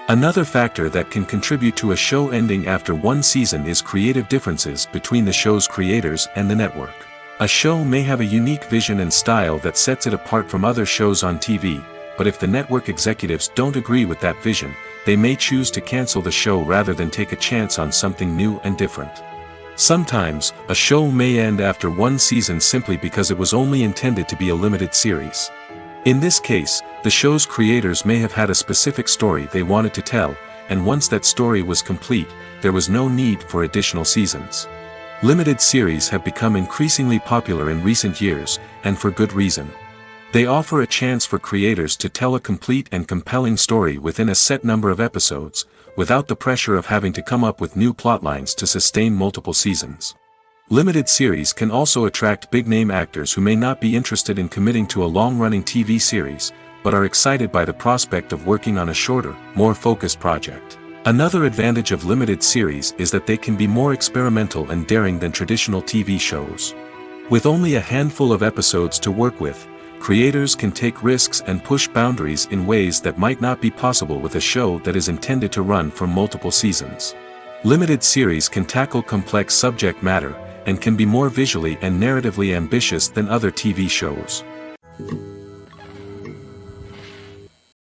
S1: Another factor that can contribute to a show ending after one season is creative differences between the show's creators and the network. A show may have a unique vision and style that sets it apart from other shows on TV, but if the network executives don't agree with that vision, they may choose to cancel the show rather than take a chance on something new and different. Sometimes, a show may end after one season simply because it was only intended to be a limited series. In this case, the show's creators may have had a specific story they wanted to tell, and once that story was complete, there was no need for additional seasons. Limited series have become increasingly popular in recent years, and for good reason. They offer a chance for creators to tell a complete and compelling story within a set number of episodes, without the pressure of having to come up with new plotlines to sustain multiple seasons. Limited series can also attract big-name actors who may not be interested in committing to a long-running TV series, but are excited by the prospect of working on a shorter, more focused project. Another advantage of limited series is that they can be more experimental and daring than traditional TV shows. With only a handful of episodes to work with, creators can take risks and push boundaries in ways that might not be possible with a show that is intended to run for multiple seasons. Limited series can tackle complex subject matter, and can be more visually and narratively ambitious than other TV shows.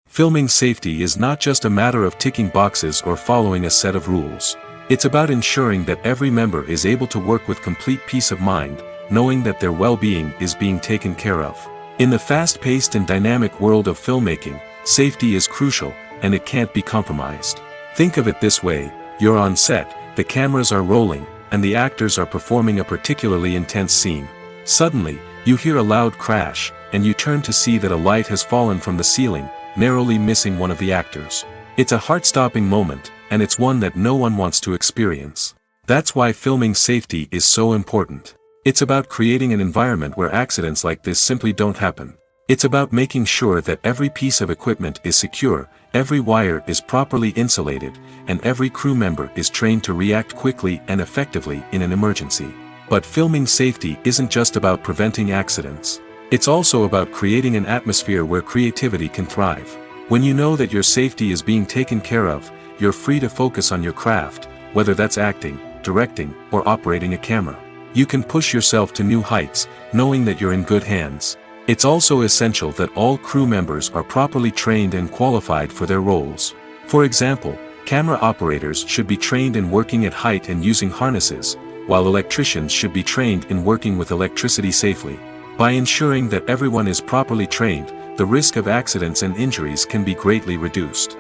S1: Filming safety is not just a matter of ticking boxes or following a set of rules. It's about ensuring that every member is able to work with complete peace of mind, knowing that their well-being is being taken care of. In the fast-paced and dynamic world of filmmaking, safety is crucial, and it can't be compromised. Think of it this way: you're on set, the cameras are rolling, and the actors are performing a particularly intense scene. Suddenly, you hear a loud crash, and you turn to see that a light has fallen from the ceiling, narrowly missing one of the actors. It's a heart-stopping moment, and it's one that no one wants to experience. That's why filming safety is so important. It's about creating an environment where accidents like this simply don't happen. It's about making sure that every piece of equipment is secure, every wire is properly insulated, and every crew member is trained to react quickly and effectively in an emergency. But filming safety isn't just about preventing accidents. It's also about creating an atmosphere where creativity can thrive. When you know that your safety is being taken care of, you're free to focus on your craft, whether that's acting, directing, or operating a camera. You can push yourself to new heights, knowing that you're in good hands. It's also essential that all crew members are properly trained and qualified for their roles. For example, camera operators should be trained in working at height and using harnesses, while electricians should be trained in working with electricity safely. By ensuring that everyone is properly trained, the risk of accidents and injuries can be greatly reduced.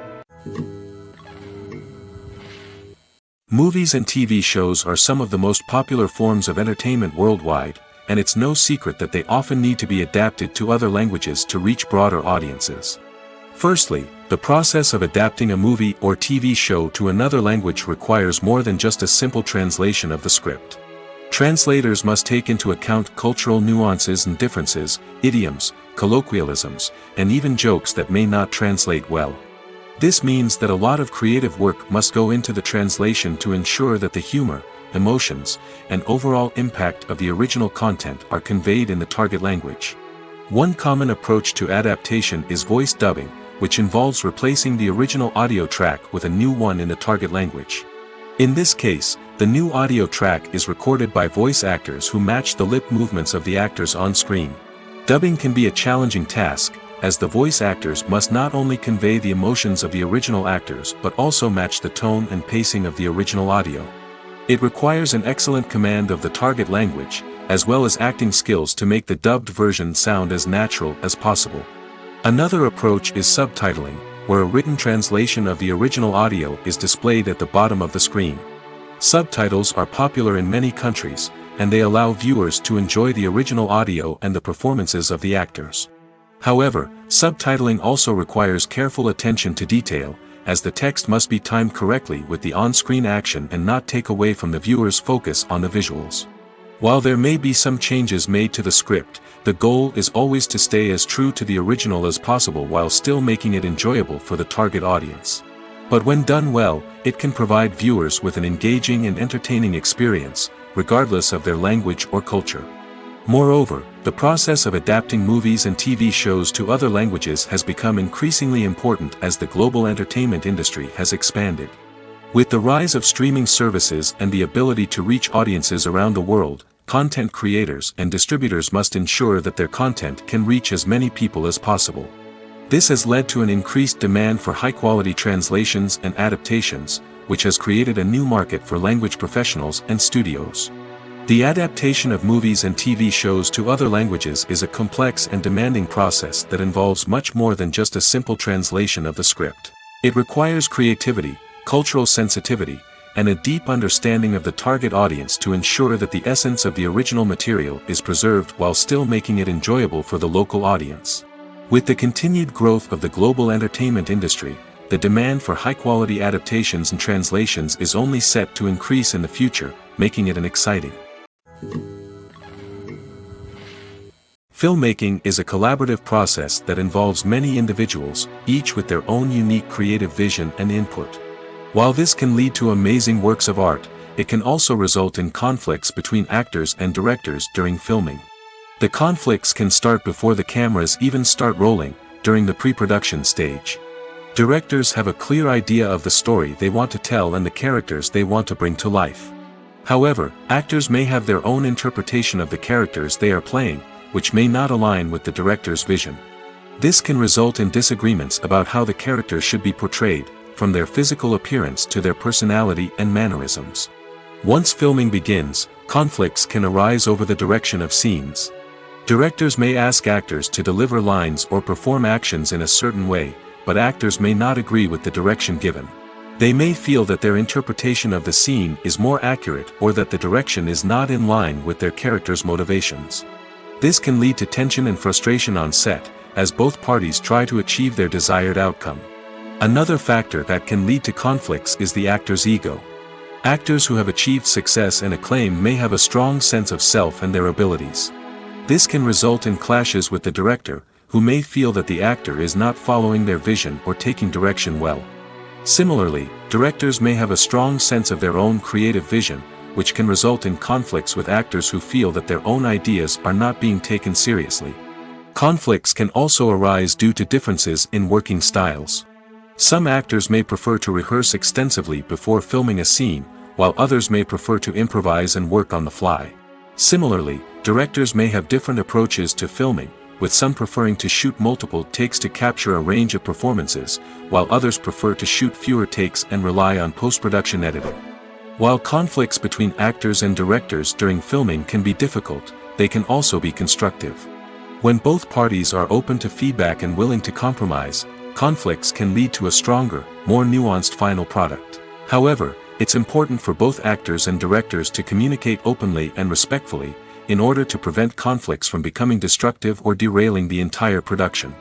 S1: Movies and TV shows are some of the most popular forms of entertainment worldwide, and it's no secret that they often need to be adapted to other languages to reach broader audiences. Firstly, the process of adapting a movie or TV show to another language requires more than just a simple translation of the script. Translators must take into account cultural nuances and differences, idioms, colloquialisms, and even jokes that may not translate well. This means that a lot of creative work must go into the translation to ensure that the humor, emotions, and overall impact of the original content are conveyed in the target language. One common approach to adaptation is voice dubbing, which involves replacing the original audio track with a new one in the target language. In this case, the new audio track is recorded by voice actors who match the lip movements of the actors on screen. Dubbing can be a challenging task, as the voice actors must not only convey the emotions of the original actors but also match the tone and pacing of the original audio. It requires an excellent command of the target language, as well as acting skills to make the dubbed version sound as natural as possible. Another approach is subtitling, where a written translation of the original audio is displayed at the bottom of the screen. Subtitles are popular in many countries, and they allow viewers to enjoy the original audio and the performances of the actors. However, subtitling also requires careful attention to detail, as the text must be timed correctly with the on-screen action and not take away from the viewer's focus on the visuals. While there may be some changes made to the script, the goal is always to stay as true to the original as possible while still making it enjoyable for the target audience. But when done well, it can provide viewers with an engaging and entertaining experience, regardless of their language or culture. Moreover, the process of adapting movies and TV shows to other languages has become increasingly important as the global entertainment industry has expanded. With the rise of streaming services and the ability to reach audiences around the world, content creators and distributors must ensure that their content can reach as many people as possible. This has led to an increased demand for high-quality translations and adaptations, which has created a new market for language professionals and studios. The adaptation of movies and TV shows to other languages is a complex and demanding process that involves much more than just a simple translation of the script. It requires creativity, cultural sensitivity, and a deep understanding of the target audience to ensure that the essence of the original material is preserved while still making it enjoyable for the local audience. With the continued growth of the global entertainment industry, the demand for high-quality adaptations and translations is only set to increase in the future, making it an exciting. Filmmaking is a collaborative process that involves many individuals, each with their own unique creative vision and input. While this can lead to amazing works of art, it can also result in conflicts between actors and directors during filming. The conflicts can start before the cameras even start rolling, during the pre-production stage. Directors have a clear idea of the story they want to tell and the characters they want to bring to life. However, actors may have their own interpretation of the characters they are playing, which may not align with the director's vision. This can result in disagreements about how the characters should be portrayed, from their physical appearance to their personality and mannerisms. Once filming begins, conflicts can arise over the direction of scenes. Directors may ask actors to deliver lines or perform actions in a certain way, but actors may not agree with the direction given. They may feel that their interpretation of the scene is more accurate or that the direction is not in line with their character's motivations. This can lead to tension and frustration on set, as both parties try to achieve their desired outcome. Another factor that can lead to conflicts is the actor's ego. Actors who have achieved success and acclaim may have a strong sense of self and their abilities. This can result in clashes with the director, who may feel that the actor is not following their vision or taking direction well. Similarly, directors may have a strong sense of their own creative vision, which can result in conflicts with actors who feel that their own ideas are not being taken seriously. Conflicts can also arise due to differences in working styles. Some actors may prefer to rehearse extensively before filming a scene, while others may prefer to improvise and work on the fly. Similarly, directors may have different approaches to filming, with some preferring to shoot multiple takes to capture a range of performances, while others prefer to shoot fewer takes and rely on post-production editing. While conflicts between actors and directors during filming can be difficult, they can also be constructive. When both parties are open to feedback and willing to compromise, conflicts can lead to a stronger, more nuanced final product. However, it's important for both actors and directors to communicate openly and respectfully, in order to prevent conflicts from becoming destructive or derailing the entire production.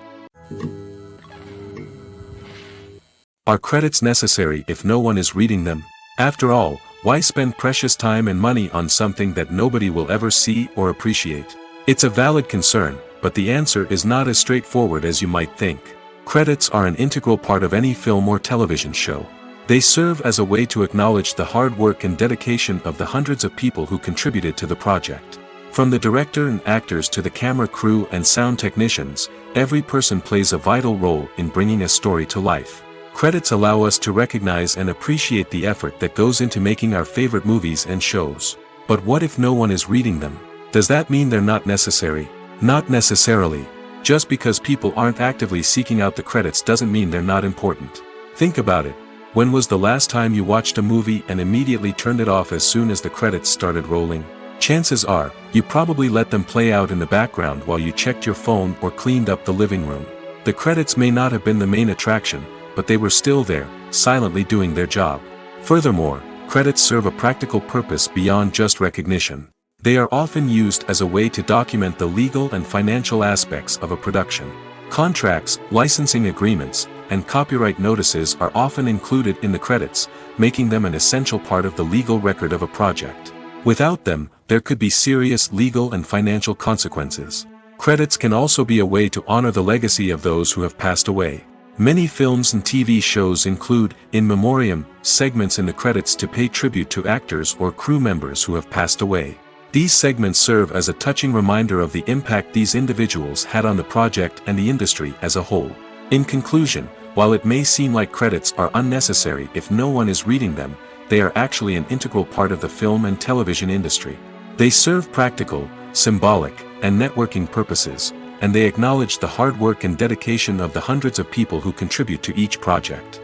S1: Are credits necessary if no one is reading them? After all, why spend precious time and money on something that nobody will ever see or appreciate? It's a valid concern, but the answer is not as straightforward as you might think. Credits are an integral part of any film or television show. They serve as a way to acknowledge the hard work and dedication of the hundreds of people who contributed to the project. From the director and actors to the camera crew and sound technicians, every person plays a vital role in bringing a story to life. Credits allow us to recognize and appreciate the effort that goes into making our favorite movies and shows. But what if no one is reading them? Does that mean they're not necessary? Not necessarily. Just because people aren't actively seeking out the credits doesn't mean they're not important. Think about it. When was the last time you watched a movie and immediately turned it off as soon as the credits started rolling? Chances are, you probably let them play out in the background while you checked your phone or cleaned up the living room. The credits may not have been the main attraction, but they were still there, silently doing their job. Furthermore, credits serve a practical purpose beyond just recognition. They are often used as a way to document the legal and financial aspects of a production. Contracts, licensing agreements, and copyright notices are often included in the credits, making them an essential part of the legal record of a project. Without them, there could be serious legal and financial consequences. Credits can also be a way to honor the legacy of those who have passed away. Many films and TV shows include, in memoriam, segments in the credits to pay tribute to actors or crew members who have passed away. These segments serve as a touching reminder of the impact these individuals had on the project and the industry as a whole. In conclusion, while it may seem like credits are unnecessary if no one is reading them, they are actually an integral part of the film and television industry. They serve practical, symbolic, and networking purposes, and they acknowledge the hard work and dedication of the hundreds of people who contribute to each project.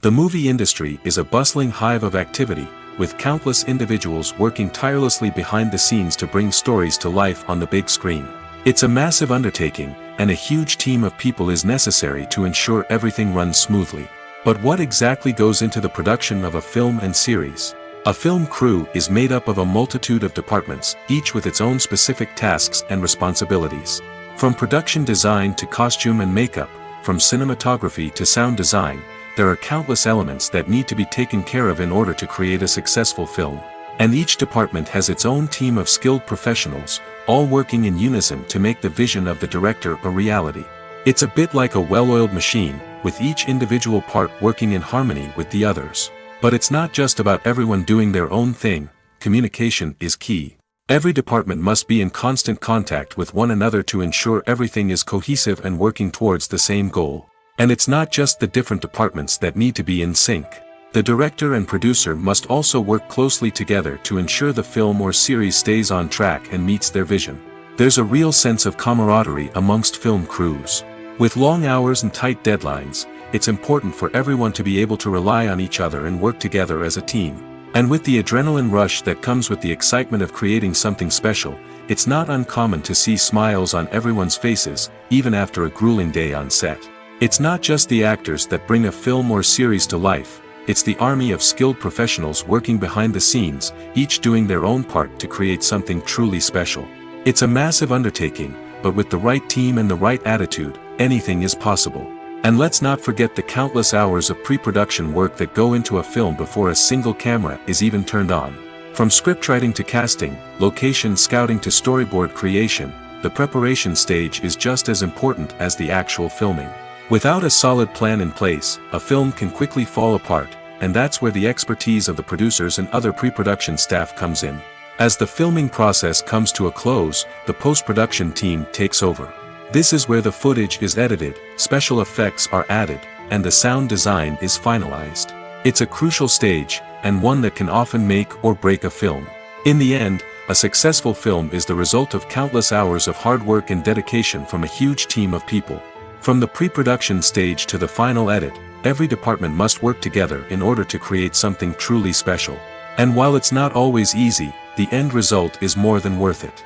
S1: The movie industry is a bustling hive of activity, with countless individuals working tirelessly behind the scenes to bring stories to life on the big screen. It's a massive undertaking, and a huge team of people is necessary to ensure everything runs smoothly. But what exactly goes into the production of a film and series? A film crew is made up of a multitude of departments, each with its own specific tasks and responsibilities. From production design to costume and makeup, from cinematography to sound design, there are countless elements that need to be taken care of in order to create a successful film. And each department has its own team of skilled professionals, all working in unison to make the vision of the director a reality. It's a bit like a well-oiled machine, with each individual part working in harmony with the others. But it's not just about everyone doing their own thing. communication is key. Every department must be in constant contact with one another to ensure everything is cohesive and working towards the same goal. And it's not just the different departments that need to be in sync. The director and producer must also work closely together to ensure the film or series stays on track and meets their vision. There's a real sense of camaraderie amongst film crews. With long hours and tight deadlines, it's important for everyone to be able to rely on each other and work together as a team. And with the adrenaline rush that comes with the excitement of creating something special, it's not uncommon to see smiles on everyone's faces, even after a grueling day on set. It's not just the actors that bring a film or series to life, it's the army of skilled professionals working behind the scenes, each doing their own part to create something truly special. It's a massive undertaking, but with the right team and the right attitude, anything is possible. And let's not forget the countless hours of pre-production work that go into a film before a single camera is even turned on. From scriptwriting to casting, location scouting to storyboard creation, the preparation stage is just as important as the actual filming. Without a solid plan in place, a film can quickly fall apart, and that's where the expertise of the producers and other pre-production staff comes in. As the filming process comes to a close, the post-production team takes over. This is where the footage is edited, special effects are added, and the sound design is finalized. It's a crucial stage, and one that can often make or break a film. In the end, a successful film is the result of countless hours of hard work and dedication from a huge team of people. From the pre-production stage to the final edit, every department must work together in order to create something truly special. And while it's not always easy, the end result is more than worth it.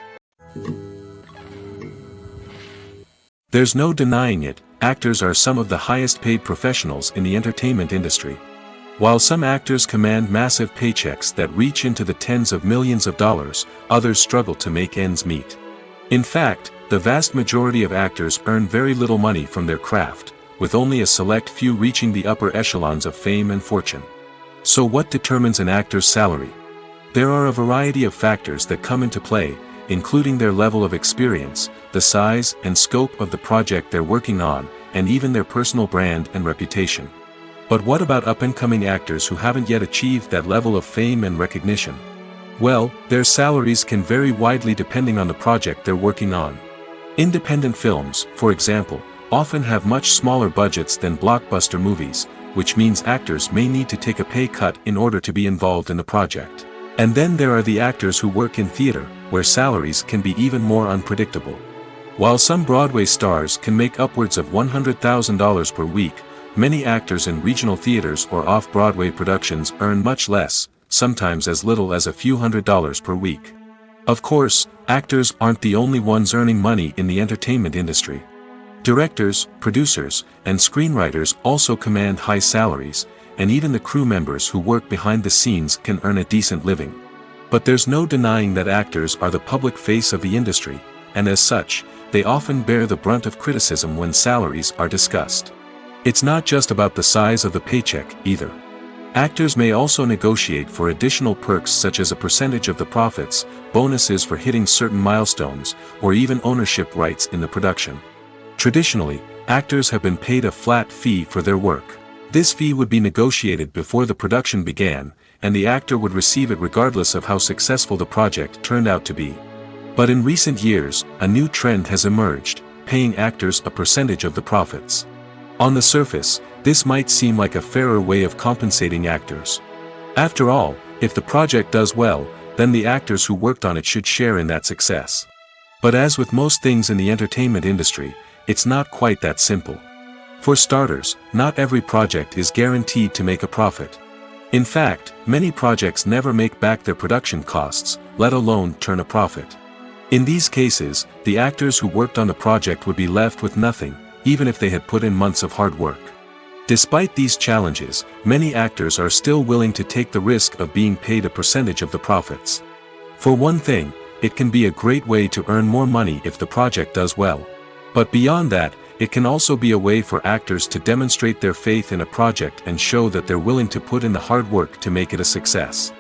S1: There's no denying it, actors are some of the highest paid professionals in the entertainment industry. While some actors command massive paychecks that reach into the tens of millions of dollars, others struggle to make ends meet. In fact, the vast majority of actors earn very little money from their craft, with only a select few reaching the upper echelons of fame and fortune. So what determines an actor's salary? There are a variety of factors that come into play, including their level of experience, the size and scope of the project they're working on, and even their personal brand and reputation. But what about up-and-coming actors who haven't yet achieved that level of fame and recognition? Well, their salaries can vary widely depending on the project they're working on. Independent films, for example, often have much smaller budgets than blockbuster movies, which means actors may need to take a pay cut in order to be involved in the project. And then there are the actors who work in theater, where salaries can be even more unpredictable. While some Broadway stars can make upwards of $100,000 per week, many actors in regional theaters or off-Broadway productions earn much less, sometimes as little as a few $100s per week. Of course, actors aren't the only ones earning money in the entertainment industry. Directors, producers, and screenwriters also command high salaries, and even the crew members who work behind the scenes can earn a decent living. But there's no denying that actors are the public face of the industry, and as such, they often bear the brunt of criticism when salaries are discussed. It's not just about the size of the paycheck, either. Actors may also negotiate for additional perks such as a percentage of the profits, bonuses for hitting certain milestones, or even ownership rights in the production. Traditionally, actors have been paid a flat fee for their work. This fee would be negotiated before the production began, and the actor would receive it regardless of how successful the project turned out to be. But in recent years, a new trend has emerged, paying actors a percentage of the profits. On the surface, this might seem like a fairer way of compensating actors. After all, if the project does well, then the actors who worked on it should share in that success. But as with most things in the entertainment industry, it's not quite that simple. For starters, not every project is guaranteed to make a profit. In fact, many projects never make back their production costs, let alone turn a profit. In these cases, the actors who worked on the project would be left with nothing, even if they had put in months of hard work. Despite these challenges, many actors are still willing to take the risk of being paid a percentage of the profits. For one thing, it can be a great way to earn more money if the project does well. But beyond that, it can also be a way for actors to demonstrate their faith in a project and show that they're willing to put in the hard work to make it a success.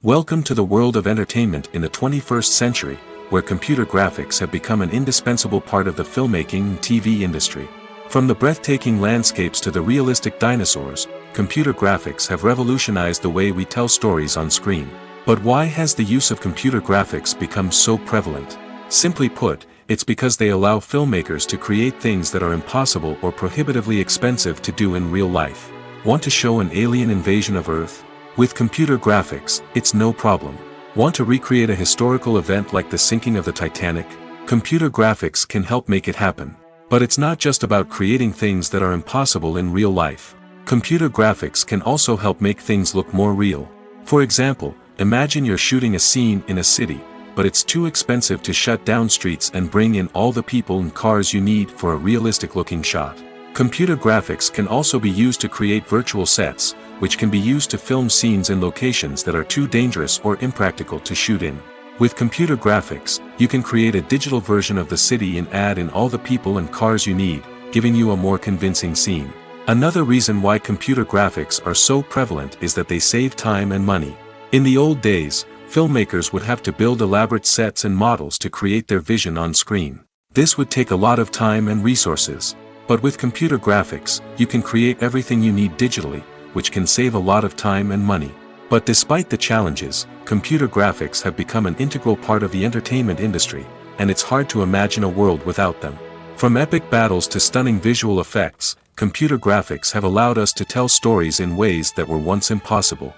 S1: Welcome to the world of entertainment in the 21st century, where computer graphics have become an indispensable part of the filmmaking and TV industry. From the breathtaking landscapes to the realistic dinosaurs, computer graphics have revolutionized the way we tell stories on screen. But why has the use of computer graphics become so prevalent? Simply put, it's because they allow filmmakers to create things that are impossible or prohibitively expensive to do in real life. Want to show an alien invasion of Earth? With computer graphics, it's no problem. Want to recreate a historical event like the sinking of the Titanic? Computer graphics can help make it happen. But it's not just about creating things that are impossible in real life. Computer graphics can also help make things look more real. For example, imagine you're shooting a scene in a city, but it's too expensive to shut down streets and bring in all the people and cars you need for a realistic-looking shot. Computer graphics can also be used to create virtual sets, which can be used to film scenes in locations that are too dangerous or impractical to shoot in. With computer graphics, you can create a digital version of the city and add in all the people and cars you need, giving you a more convincing scene. Another reason why computer graphics are so prevalent is that they save time and money. In the old days, filmmakers would have to build elaborate sets and models to create their vision on screen. This would take a lot of time and resources. But with computer graphics, you can create everything you need digitally, which can save a lot of time and money. But despite the challenges, computer graphics have become an integral part of the entertainment industry, and it's hard to imagine a world without them. From epic battles to stunning visual effects, computer graphics have allowed us to tell stories in ways that were once impossible.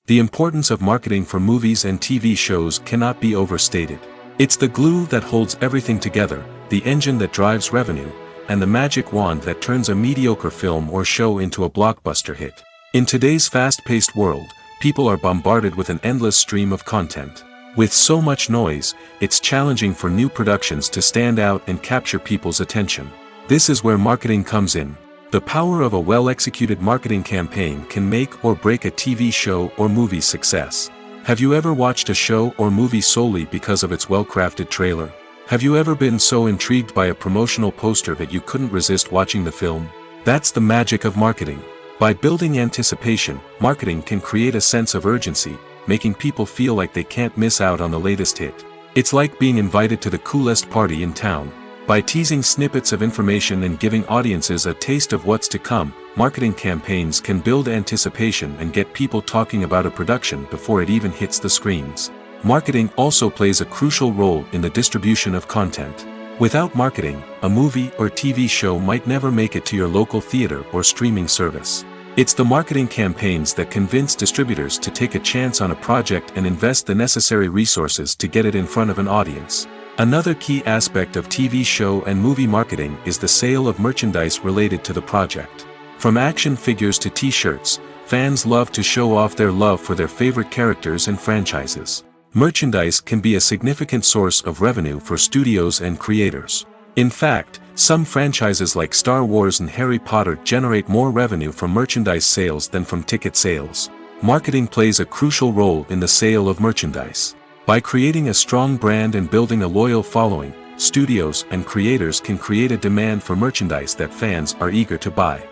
S1: The importance of marketing for movies and TV shows cannot be overstated. It's the glue that holds everything together, the engine that drives revenue, and the magic wand that turns a mediocre film or show into a blockbuster hit. In today's fast-paced world, people are bombarded with an endless stream of content. With so much noise, it's challenging for new productions to stand out and capture people's attention. This is where marketing comes in. The power of a well-executed marketing campaign can make or break a TV show or movie's success. Have you ever watched a show or movie solely because of its well-crafted trailer? Have you ever been so intrigued by a promotional poster that you couldn't resist watching the film? That's the magic of marketing. By building anticipation, marketing can create a sense of urgency, making people feel like they can't miss out on the latest hit. It's like being invited to the coolest party in town. By teasing snippets of information and giving audiences a taste of what's to come, marketing campaigns can build anticipation and get people talking about a production before it even hits the screens. Marketing also plays a crucial role in the distribution of content. Without marketing, a movie or TV show might never make it to your local theater or streaming service. It's the marketing campaigns that convince distributors to take a chance on a project and invest the necessary resources to get it in front of an audience. Another key aspect of TV show and movie marketing is the sale of merchandise related to the project. From action figures to t-shirts, fans love to show off their love for their favorite characters and franchises. Merchandise can be a significant source of revenue for studios and creators. In fact, some franchises like Star Wars and Harry Potter generate more revenue from merchandise sales than from ticket sales. Marketing plays a crucial role in the sale of merchandise. By creating a strong brand and building a loyal following, studios and creators can create a demand for merchandise that fans are eager to buy.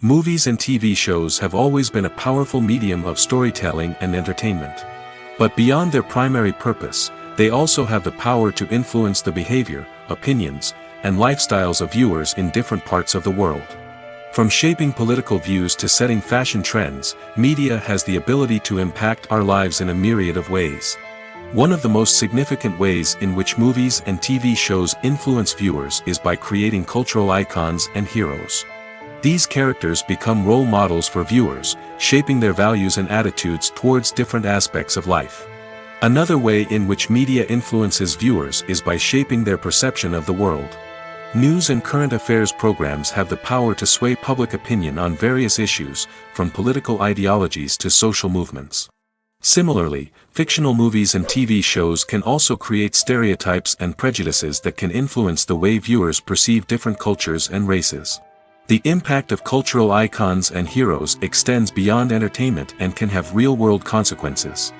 S1: Movies and TV shows have always been a powerful medium of storytelling and entertainment. But beyond their primary purpose, they also have the power to influence the behavior, opinions, and lifestyles of viewers in different parts of the world. From shaping political views to setting fashion trends, media has the ability to impact our lives in a myriad of ways. One of the most significant ways in which movies and TV shows influence viewers is by creating cultural icons and heroes. These characters become role models for viewers, shaping their values and attitudes towards different aspects of life. Another way in which media influences viewers is by shaping their perception of the world. News and current affairs programs have the power to sway public opinion on various issues, from political ideologies to social movements. Similarly, fictional movies and TV shows can also create stereotypes and prejudices that can influence the way viewers perceive different cultures and races. The impact of cultural icons and heroes extends beyond entertainment and can have real-world consequences.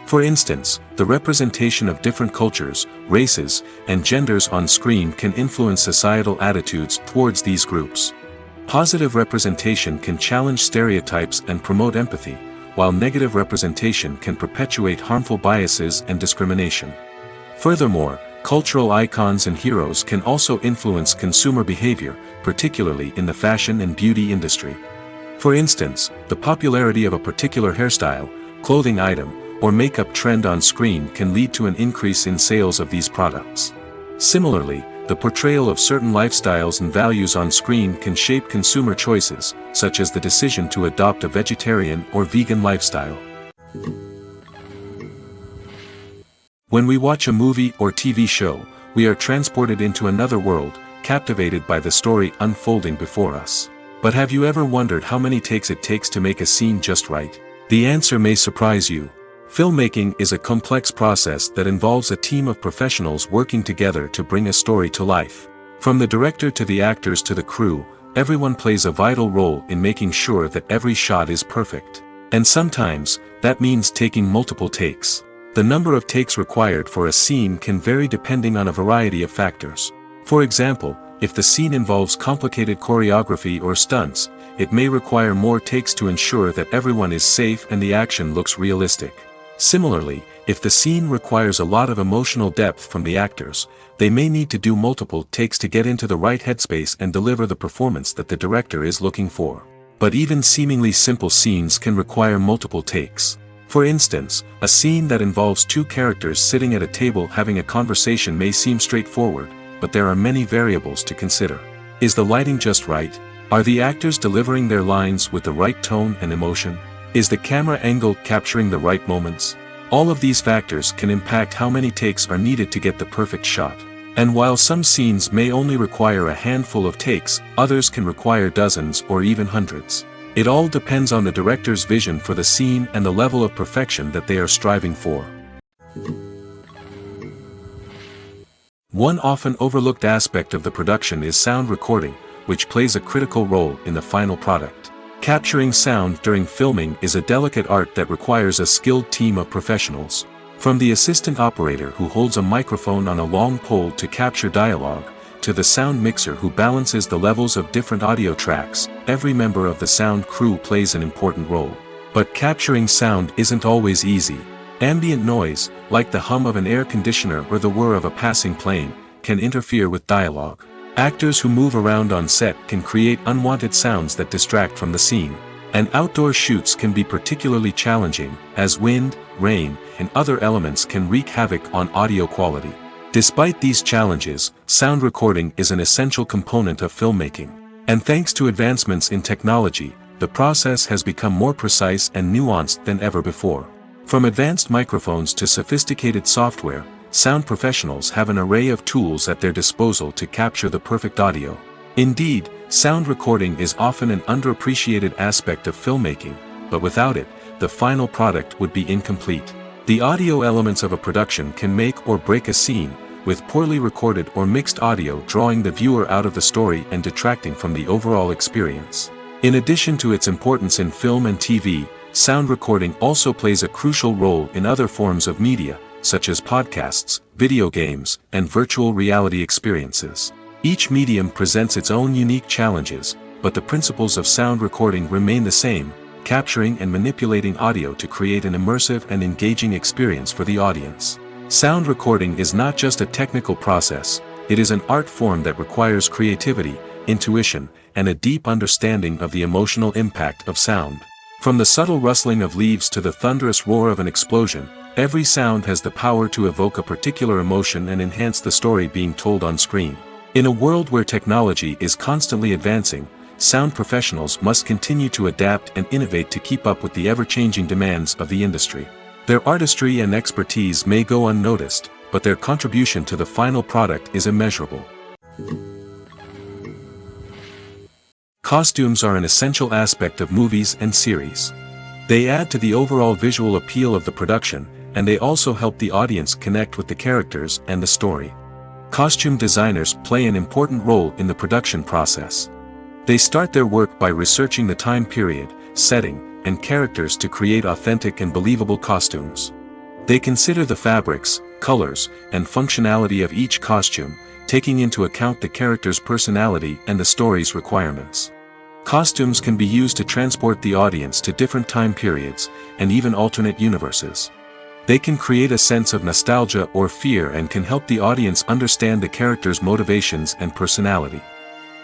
S1: For instance, the representation of different cultures, races, and genders on screen can influence societal attitudes towards these groups. Positive representation can challenge stereotypes and promote empathy, while negative representation can perpetuate harmful biases and discrimination. Furthermore, Cultural icons and heroes can also influence consumer behavior, particularly in the fashion and beauty industry. For instance, the popularity of a particular hairstyle, clothing item, or makeup trend on screen can lead to an increase in sales of these products. Similarly, the portrayal of certain lifestyles and values on screen can shape consumer choices, such as the decision to adopt a vegetarian or vegan lifestyle. When we watch a movie or TV show, we are transported into another world, captivated by the story unfolding before us. But have you ever wondered how many takes it takes to make a scene just right? The answer may surprise you. Filmmaking is a complex process that involves a team of professionals working together to bring a story to life. From the director to the actors to the crew, everyone plays a vital role in making sure that every shot is perfect. And sometimes, that means taking multiple takes. The number of takes required for a scene can vary depending on a variety of factors. For example, if the scene involves complicated choreography or stunts, it may require more takes to ensure that everyone is safe and the action looks realistic. Similarly, if the scene requires a lot of emotional depth from the actors, they may need to do multiple takes to get into the right headspace and deliver the performance that the director is looking for. But even seemingly simple scenes can require multiple takes. For instance, a scene that involves two characters sitting at a table having a conversation may seem straightforward, but there are many variables to consider. Is the lighting just right? Are the actors delivering their lines with the right tone and emotion? Is the camera angle capturing the right moments? All of these factors can impact how many takes are needed to get the perfect shot. And while some scenes may only require a handful of takes, others can require dozens or even hundreds. It all depends on the director's vision for the scene and the level of perfection that they are striving for. One often overlooked aspect of the production is sound recording, which plays a critical role in the final product. Capturing sound during filming is a delicate art that requires a skilled team of professionals. From the assistant operator who holds a microphone on a long pole to capture dialogue, to the sound mixer who balances the levels of different audio tracks, every member of the sound crew plays an important role. But capturing sound isn't always easy. Ambient noise, like the hum of an air conditioner or the whir of a passing plane, can interfere with dialogue. Actors who move around on set can create unwanted sounds that distract from the scene. And outdoor shoots can be particularly challenging, as wind, rain, and other elements can wreak havoc on audio quality. Despite these challenges, sound recording is an essential component of filmmaking. And thanks to advancements in technology, the process has become more precise and nuanced than ever before. From advanced microphones to sophisticated software, sound professionals have an array of tools at their disposal to capture the perfect audio. Indeed, sound recording is often an underappreciated aspect of filmmaking, but without it, the final product would be incomplete. The audio elements of a production can make or break a scene, with poorly recorded or mixed audio drawing the viewer out of the story and detracting from the overall experience. In addition to its importance in film and TV, sound recording also plays a crucial role in other forms of media, such as podcasts, video games, and virtual reality experiences. Each medium presents its own unique challenges, but the principles of sound recording remain the same, capturing and manipulating audio to create an immersive and engaging experience for the audience. Sound recording is not just a technical process, it is an art form that requires creativity, intuition, and a deep understanding of the emotional impact of sound. From the subtle rustling of leaves to the thunderous roar of an explosion, every sound has the power to evoke a particular emotion and enhance the story being told on screen. In a world where technology is constantly advancing, sound professionals must continue to adapt and innovate to keep up with the ever-changing demands of the industry. Their artistry and expertise may go unnoticed, but their contribution to the final product is immeasurable. Costumes are an essential aspect of movies and series. They add to the overall visual appeal of the production, and they also help the audience connect with the characters and the story. Costume designers play an important role in the production process. They start their work by researching the time period, setting, and characters to create authentic and believable costumes. They consider the fabrics, colors, and functionality of each costume, taking into account the character's personality and the story's requirements. Costumes can be used to transport the audience to different time periods, and even alternate universes. They can create a sense of nostalgia or fear and can help the audience understand the character's motivations and personality.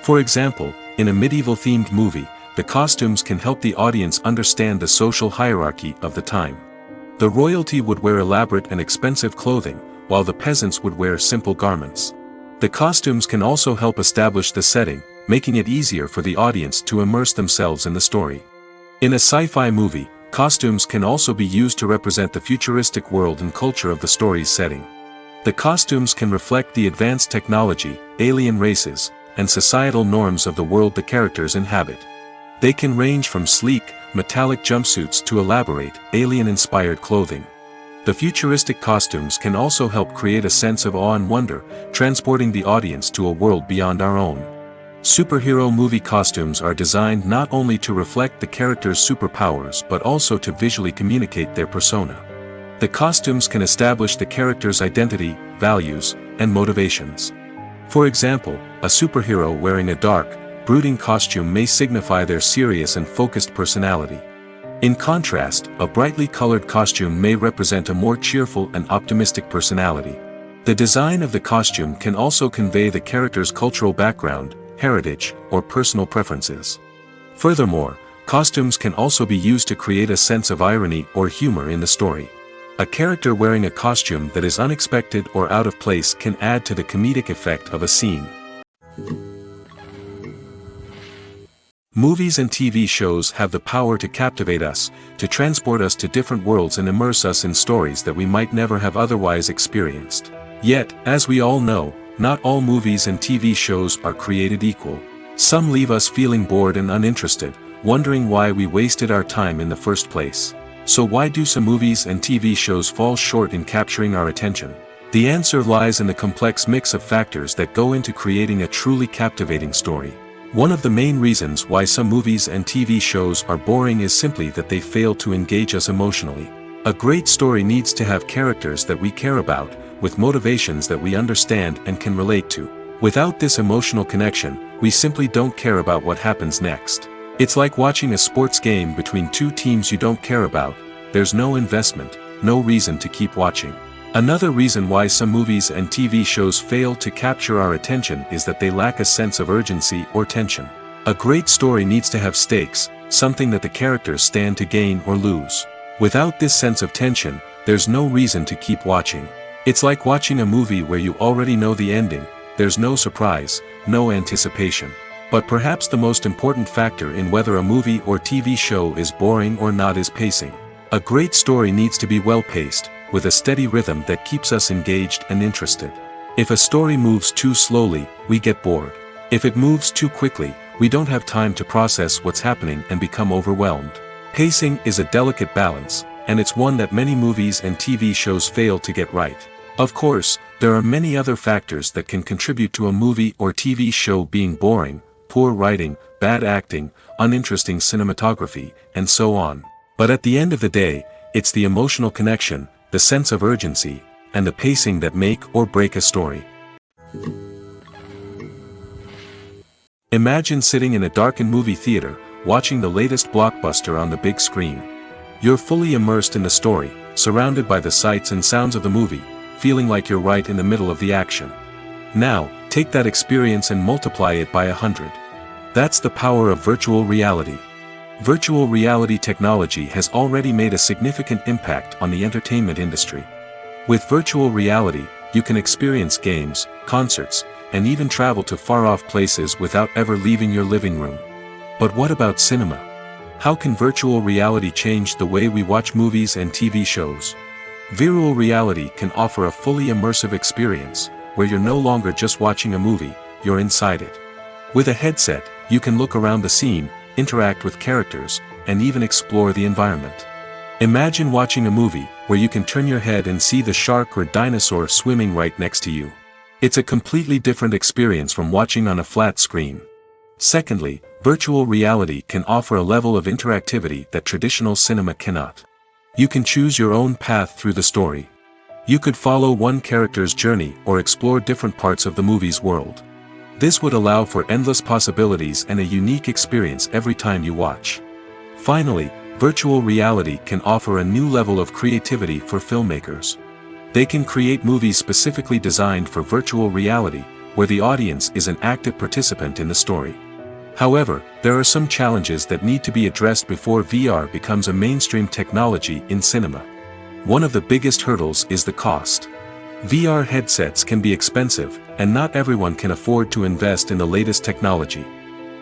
S1: For example, in a medieval-themed movie, the costumes can help the audience understand the social hierarchy of the time. The royalty would wear elaborate and expensive clothing, while the peasants would wear simple garments. The costumes can also help establish the setting, making it easier for the audience to immerse themselves in the story. In a sci-fi movie, costumes can also be used to represent the futuristic world and culture of the story's setting. The costumes can reflect the advanced technology, alien races, and societal norms of the world the characters inhabit. They can range from sleek, metallic jumpsuits to elaborate, alien-inspired clothing. The futuristic costumes can also help create a sense of awe and wonder, transporting the audience to a world beyond our own. Superhero movie costumes are designed not only to reflect the character's superpowers but also to visually communicate their persona. The costumes can establish the character's identity, values, and motivations. For example, a superhero wearing a dark, brooding costume may signify their serious and focused personality. In contrast, a brightly colored costume may represent a more cheerful and optimistic personality. The design of the costume can also convey the character's cultural background, heritage, or personal preferences. Furthermore, costumes can also be used to create a sense of irony or humor in the story. A character wearing a costume that is unexpected or out of place can add to the comedic effect of a scene. Movies and TV shows have the power to captivate us, to transport us to different worlds and immerse us in stories that we might never have otherwise experienced. Yet, as we all know, not all movies and TV shows are created equal. Some leave us feeling bored and uninterested, wondering why we wasted our time in the first place. So why do some movies and TV shows fall short in capturing our attention? The answer lies in the complex mix of factors that go into creating a truly captivating story. One of the main reasons why some movies and TV shows are boring is simply that they fail to engage us emotionally. A great story needs to have characters that we care about, with motivations that we understand and can relate to. Without this emotional connection, we simply don't care about what happens next. It's like watching a sports game between two teams you don't care about. There's no investment, no reason to keep watching. Another reason why some movies and TV shows fail to capture our attention is that they lack a sense of urgency or tension. A great story needs to have stakes, something that the characters stand to gain or lose. Without this sense of tension, there's no reason to keep watching. It's like watching a movie where you already know the ending. There's no surprise, no anticipation. But perhaps the most important factor in whether a movie or TV show is boring or not is pacing. A great story needs to be well-paced, with a steady rhythm that keeps us engaged and interested. If a story moves too slowly, we get bored. If it moves too quickly, we don't have time to process what's happening and become overwhelmed. Pacing is a delicate balance, and it's one that many movies and TV shows fail to get right. Of course, there are many other factors that can contribute to a movie or TV show being boring: poor writing, bad acting, uninteresting cinematography, and so on. But at the end of the day, it's the emotional connection, the sense of urgency, and the pacing that make or break a story. Imagine sitting in a darkened movie theater, watching the latest blockbuster on the big screen. You're fully immersed in the story, surrounded by the sights and sounds of the movie, feeling like you're right in the middle of the action. Now, take that experience and multiply it by 100. That's the power of virtual reality. Virtual reality technology has already made a significant impact on the entertainment industry. With virtual reality, you can experience games, concerts, and even travel to far-off places without ever leaving your living room. But what about cinema? How can virtual reality change the way we watch movies and TV shows? Virtual reality can offer a fully immersive experience, where you're no longer just watching a movie, you're inside it. With a headset, you can look around the scene, interact with characters, and even explore the environment. Imagine watching a movie where you can turn your head and see the shark or dinosaur swimming right next to you. It's a completely different experience from watching on a flat screen. Secondly, virtual reality can offer a level of interactivity that traditional cinema cannot. You can choose your own path through the story. You could follow one character's journey or explore different parts of the movie's world. This would allow for endless possibilities and a unique experience every time you watch. Finally, Virtual reality can offer a new level of creativity for filmmakers. They can create movies specifically designed for virtual reality, where the audience is an active participant in the story. However, there are some challenges that need to be addressed before VR becomes a mainstream technology in cinema. One of the biggest hurdles is the cost. VR headsets can be expensive, and not everyone can afford to invest in the latest technology.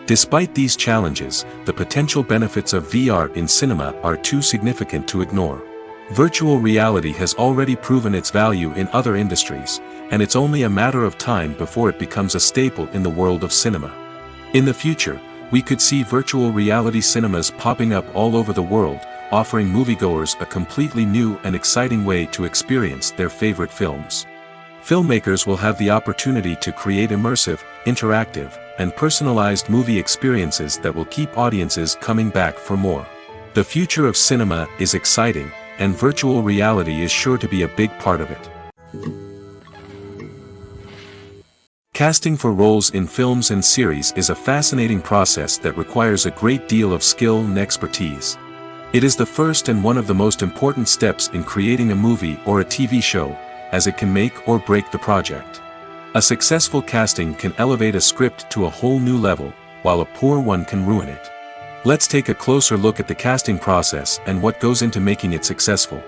S1: Despite these challenges, the potential benefits of VR in cinema are too significant to ignore. Virtual reality has already proven its value in other industries, and it's only a matter of time before it becomes a staple in the world of cinema. In the future, we could see virtual reality cinemas popping up all over the world, offering moviegoers a completely new and exciting way to experience their favorite films. Filmmakers will have the opportunity to create immersive, interactive, and personalized movie experiences that will keep audiences coming back for more. The future of cinema is exciting, and virtual reality is sure to be a big part of it. Casting for roles in films and series is a fascinating process that requires a great deal of skill and expertise. It is the first and one of the most important steps in creating a movie or a TV show, as it can make or break the project. A successful casting can elevate a script to a whole new level, while a poor one can ruin it. Let's take a closer look at the casting process and what goes into making it successful.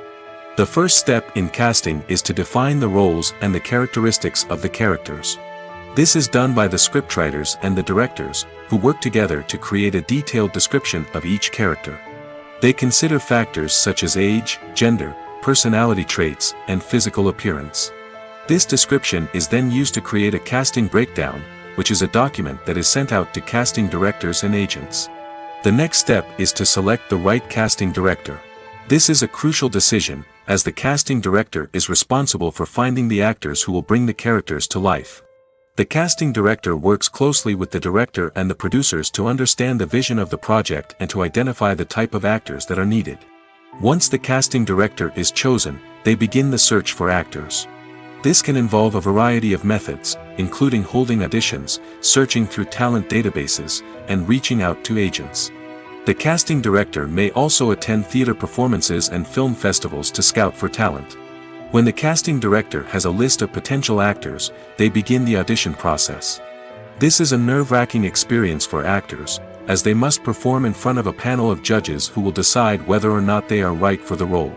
S1: The first step in casting is to define the roles and the characteristics of the characters. This is done by the scriptwriters and the directors, who work together to create a detailed description of each character. They consider factors such as age, gender, personality traits, and physical appearance. This description is then used to create a casting breakdown, which is a document that is sent out to casting directors and agents. The next step is to select the right casting director. This is a crucial decision, as the casting director is responsible for finding the actors who will bring the characters to life. The casting director works closely with the director and the producers to understand the vision of the project and to identify the type of actors that are needed. Once the casting director is chosen, they begin the search for actors. This can involve a variety of methods, including holding auditions, searching through talent databases, and reaching out to agents. The casting director may also attend theater performances and film festivals to scout for talent. When the casting director has a list of potential actors, they begin the audition process. This is a nerve-wracking experience for actors, as they must perform in front of a panel of judges who will decide whether or not they are right for the role.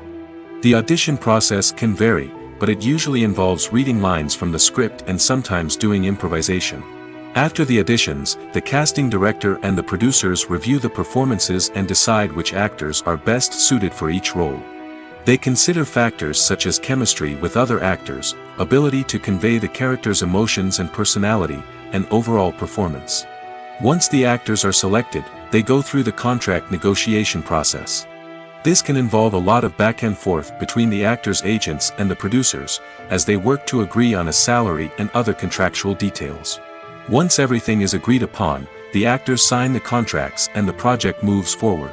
S1: The audition process can vary, but it usually involves reading lines from the script and sometimes doing improvisation. After the auditions, the casting director and the producers review the performances and decide which actors are best suited for each role. They consider factors such as chemistry with other actors, ability to convey the character's emotions and personality, and overall performance. Once the actors are selected, they go through the contract negotiation process. This can involve a lot of back and forth between the actors' agents and the producers, as they work to agree on a salary and other contractual details. Once everything is agreed upon, the actors sign the contracts and the project moves forward.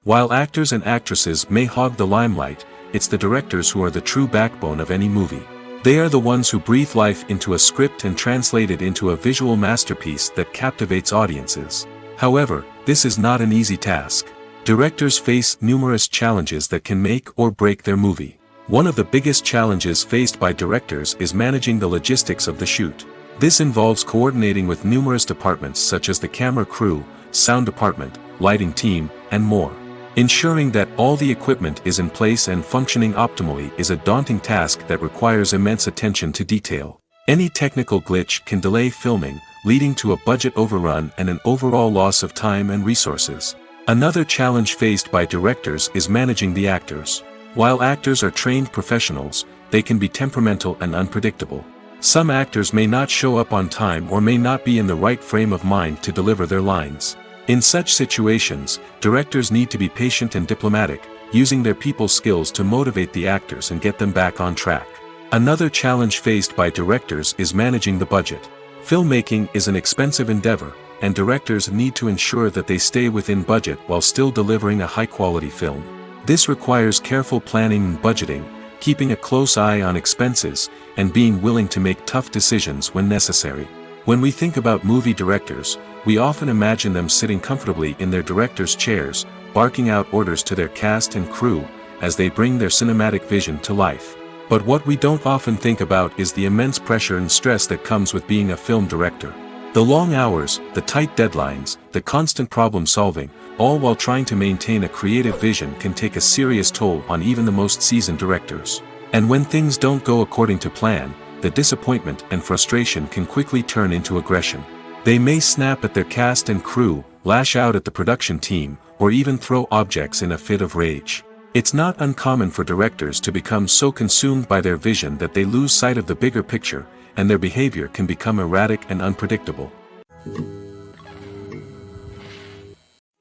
S1: While actors and actresses may hog the limelight, it's the directors who are the true backbone of any movie. They are the ones who breathe life into a script and translate it into a visual masterpiece that captivates audiences. However, this is not an easy task. Directors face numerous challenges that can make or break their movie. One of the biggest challenges faced by directors is managing the logistics of the shoot. This involves coordinating with numerous departments such as the camera crew, sound department, lighting team, and more. Ensuring that all the equipment is in place and functioning optimally is a daunting task that requires immense attention to detail. Any technical glitch can delay filming, leading to a budget overrun and an overall loss of time and resources. Another challenge faced by directors is managing the actors. While actors are trained professionals, they can be temperamental and unpredictable. Some actors may not show up on time or may not be in the right frame of mind to deliver their lines. In such situations, directors need to be patient and diplomatic, using their people skills to motivate the actors and get them back on track. Another challenge faced by directors is managing the budget. Filmmaking is an expensive endeavor, and directors need to ensure that they stay within budget while still delivering a high-quality film. This requires careful planning and budgeting, keeping a close eye on expenses, and being willing to make tough decisions when necessary. When we think about movie directors, we often imagine them sitting comfortably in their director's chairs, barking out orders to their cast and crew, as they bring their cinematic vision to life. But what we don't often think about is the immense pressure and stress that comes with being a film director. The long hours, the tight deadlines, the constant problem solving, all while trying to maintain a creative vision can take a serious toll on even the most seasoned directors. And when things don't go according to plan, the disappointment and frustration can quickly turn into aggression. They may snap at their cast and crew, lash out at the production team, or even throw objects in a fit of rage. It's not uncommon for directors to become so consumed by their vision that they lose sight of the bigger picture, and their behavior can become erratic and unpredictable.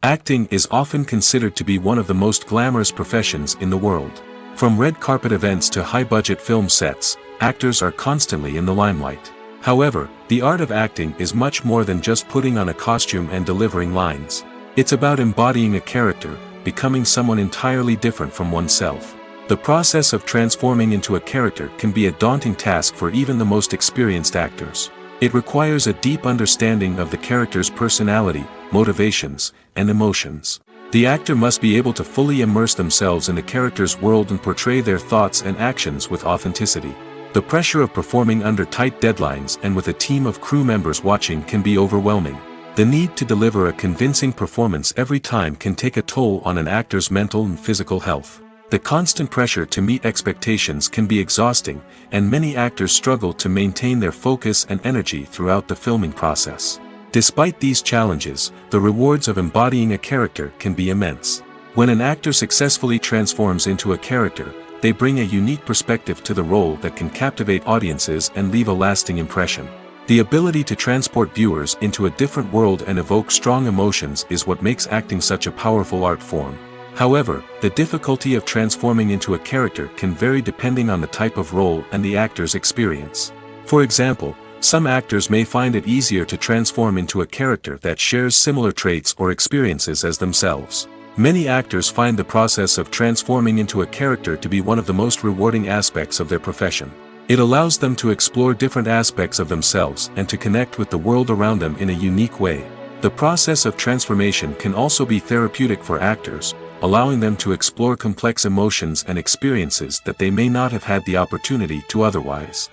S1: Acting is often considered to be one of the most glamorous professions in the world. From red carpet events to high-budget film sets, actors are constantly in the limelight. However, the art of acting is much more than just putting on a costume and delivering lines. It's about embodying a character, becoming someone entirely different from oneself. The process of transforming into a character can be a daunting task for even the most experienced actors. It requires a deep understanding of the character's personality, motivations, and emotions. The actor must be able to fully immerse themselves in the character's world and portray their thoughts and actions with authenticity. The pressure of performing under tight deadlines and with a team of crew members watching can be overwhelming. The need to deliver a convincing performance every time can take a toll on an actor's mental and physical health. The constant pressure to meet expectations can be exhausting, and many actors struggle to maintain their focus and energy throughout the filming process. Despite these challenges, the rewards of embodying a character can be immense. When an actor successfully transforms into a character, they bring a unique perspective to the role that can captivate audiences and leave a lasting impression. The ability to transport viewers into a different world and evoke strong emotions is what makes acting such a powerful art form. However, the difficulty of transforming into a character can vary depending on the type of role and the actor's experience. For example, some actors may find it easier to transform into a character that shares similar traits or experiences as themselves. Many actors find the process of transforming into a character to be one of the most rewarding aspects of their profession. It allows them to explore different aspects of themselves and to connect with the world around them in a unique way. The process of transformation can also be therapeutic for actors, allowing them to explore complex emotions and experiences that they may not have had the opportunity to otherwise.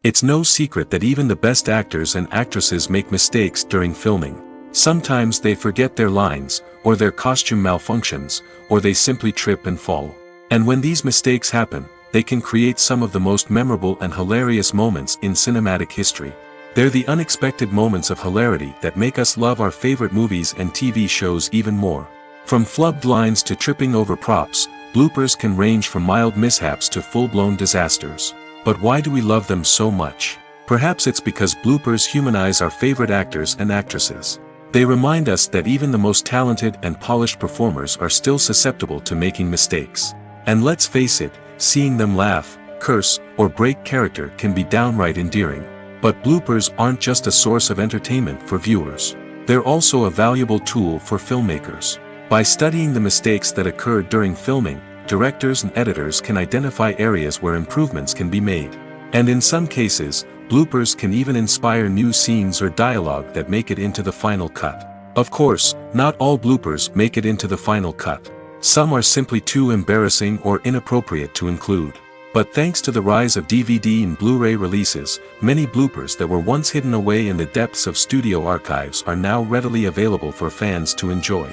S1: It's no secret that even the best actors and actresses make mistakes during filming. Sometimes they forget their lines, or their costume malfunctions, or they simply trip and fall. And when these mistakes happen, they can create some of the most memorable and hilarious moments in cinematic history. They're the unexpected moments of hilarity that make us love our favorite movies and TV shows even more. From flubbed lines to tripping over props, bloopers can range from mild mishaps to full-blown disasters. But why do we love them so much? Perhaps it's because bloopers humanize our favorite actors and actresses. They remind us that even the most talented and polished performers are still susceptible to making mistakes. And let's face it, seeing them laugh, curse, or break character can be downright endearing. But bloopers aren't just a source of entertainment for viewers. They're also a valuable tool for filmmakers. By studying the mistakes that occurred during filming, directors and editors can identify areas where improvements can be made. And in some cases, bloopers can even inspire new scenes or dialogue that make it into the final cut. Of course, not all bloopers make it into the final cut. Some are simply too embarrassing or inappropriate to include. But thanks to the rise of DVD and Blu-ray releases, many bloopers that were once hidden away in the depths of studio archives are now readily available for fans to enjoy.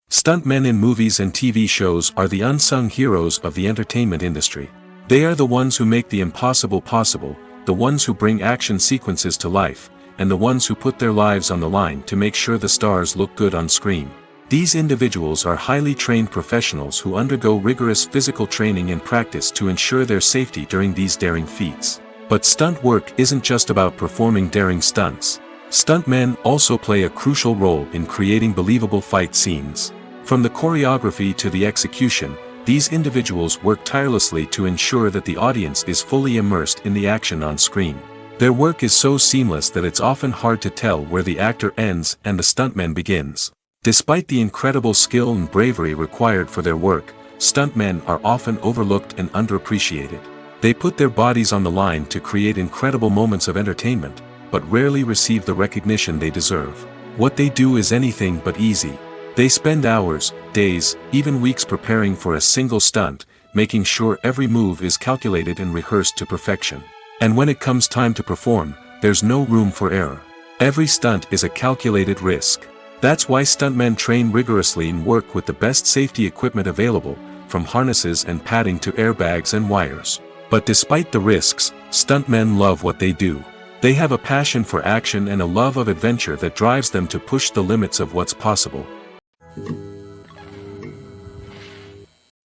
S1: Stuntmen in movies and TV shows are the unsung heroes of the entertainment industry. They are the ones who make the impossible possible, the ones who bring action sequences to life, and the ones who put their lives on the line to make sure the stars look good on screen. These individuals are highly trained professionals who undergo rigorous physical training and practice to ensure their safety during these daring feats. But stunt work isn't just about performing daring stunts. Stuntmen also play a crucial role in creating believable fight scenes. From the choreography to the execution, these individuals work tirelessly to ensure that the audience is fully immersed in the action on screen. Their work is so seamless that it's often hard to tell where the actor ends and the stuntman begins. Despite the incredible skill and bravery required for their work, stuntmen are often overlooked and underappreciated. They put their bodies on the line to create incredible moments of entertainment, but rarely receive the recognition they deserve. What they do is anything but easy. They spend hours, days, even weeks preparing for a single stunt, making sure every move is calculated and rehearsed to perfection. And when it comes time to perform, there's no room for error. Every stunt is a calculated risk. That's why stuntmen train rigorously and work with the best safety equipment available, from harnesses and padding to airbags and wires. But despite the risks, stuntmen love what they do. They have a passion for action and a love of adventure that drives them to push the limits of what's possible.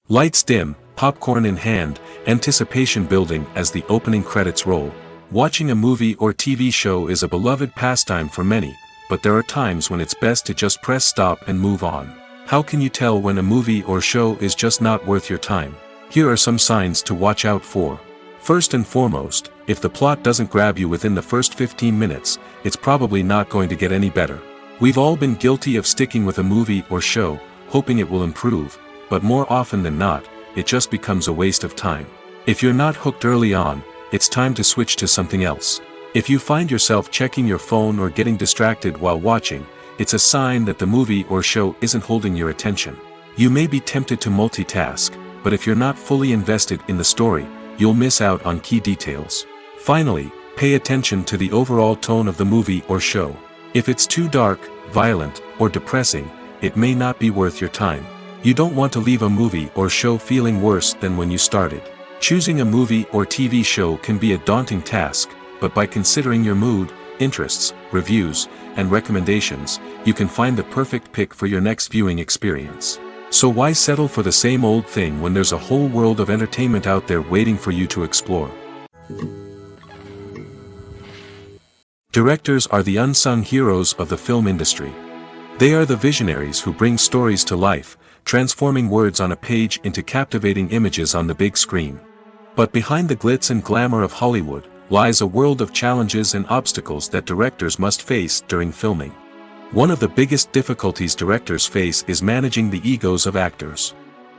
S1: Lights dim, popcorn in hand, anticipation building as the opening credits roll. Watching a movie or TV show is a beloved pastime for many, but there are times when it's best to just press stop and move on. How can you tell when a movie or show is just not worth your time? Here are some signs to watch out for. First and foremost, if the plot doesn't grab you within the first 15 minutes, it's probably not going to get any better. We've all been guilty of sticking with a movie or show, hoping it will improve, but more often than not, it just becomes a waste of time. If you're not hooked early on, it's time to switch to something else. If you find yourself checking your phone or getting distracted while watching, it's a sign that the movie or show isn't holding your attention. You may be tempted to multitask, but if you're not fully invested in the story, you'll miss out on key details. Finally, pay attention to the overall tone of the movie or show. If it's too dark, violent, or depressing, it may not be worth your time. You don't want to leave a movie or show feeling worse than when you started. Choosing a movie or TV show can be a daunting task, but by considering your mood, interests, reviews, and recommendations, you can find the perfect pick for your next viewing experience. So why settle for the same old thing when there's a whole world of entertainment out there waiting for you to explore? Directors are the unsung heroes of the film industry. They are the visionaries who bring stories to life, transforming words on a page into captivating images on the big screen. But behind the glitz and glamour of Hollywood, lies a world of challenges and obstacles that directors must face during filming. One of the biggest difficulties directors face is managing the egos of actors.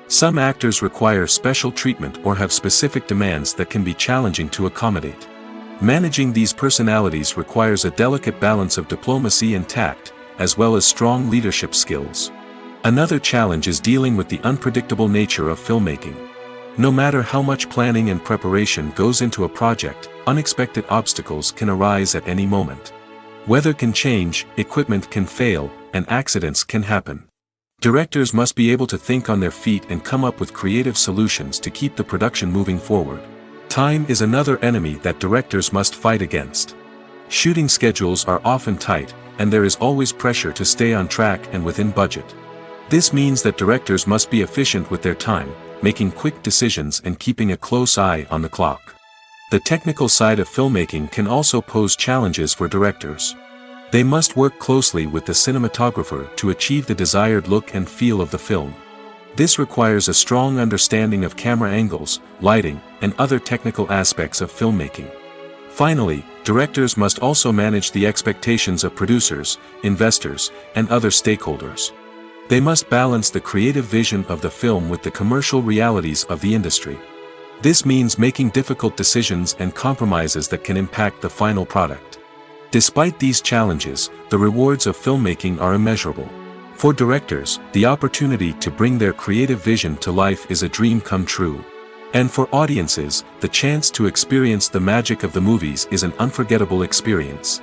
S1: Some actors require special treatment or have specific demands that can be challenging to accommodate. Managing these personalities requires a delicate balance of diplomacy and tact, as well as strong leadership skills. Another challenge is dealing with the unpredictable nature of filmmaking. No matter how much planning and preparation goes into a project, unexpected obstacles can arise at any moment. Weather can change, equipment can fail, and accidents can happen. Directors must be able to think on their feet and come up with creative solutions to keep the production moving forward. Time is another enemy that directors must fight against. Shooting schedules are often tight, and there is always pressure to stay on track and within budget. This means that directors must be efficient with their time, making quick decisions and keeping a close eye on the clock. The technical side of filmmaking can also pose challenges for directors. They must work closely with the cinematographer to achieve the desired look and feel of the film. This requires a strong understanding of camera angles, lighting, and other technical aspects of filmmaking. Finally, directors must also manage the expectations of producers, investors, and other stakeholders. They must balance the creative vision of the film with the commercial realities of the industry. This means making difficult decisions and compromises that can impact the final product. Despite these challenges, the rewards of filmmaking are immeasurable. For directors, the opportunity to bring their creative vision to life is a dream come true. And for audiences, the chance to experience the magic of the movies is an unforgettable experience.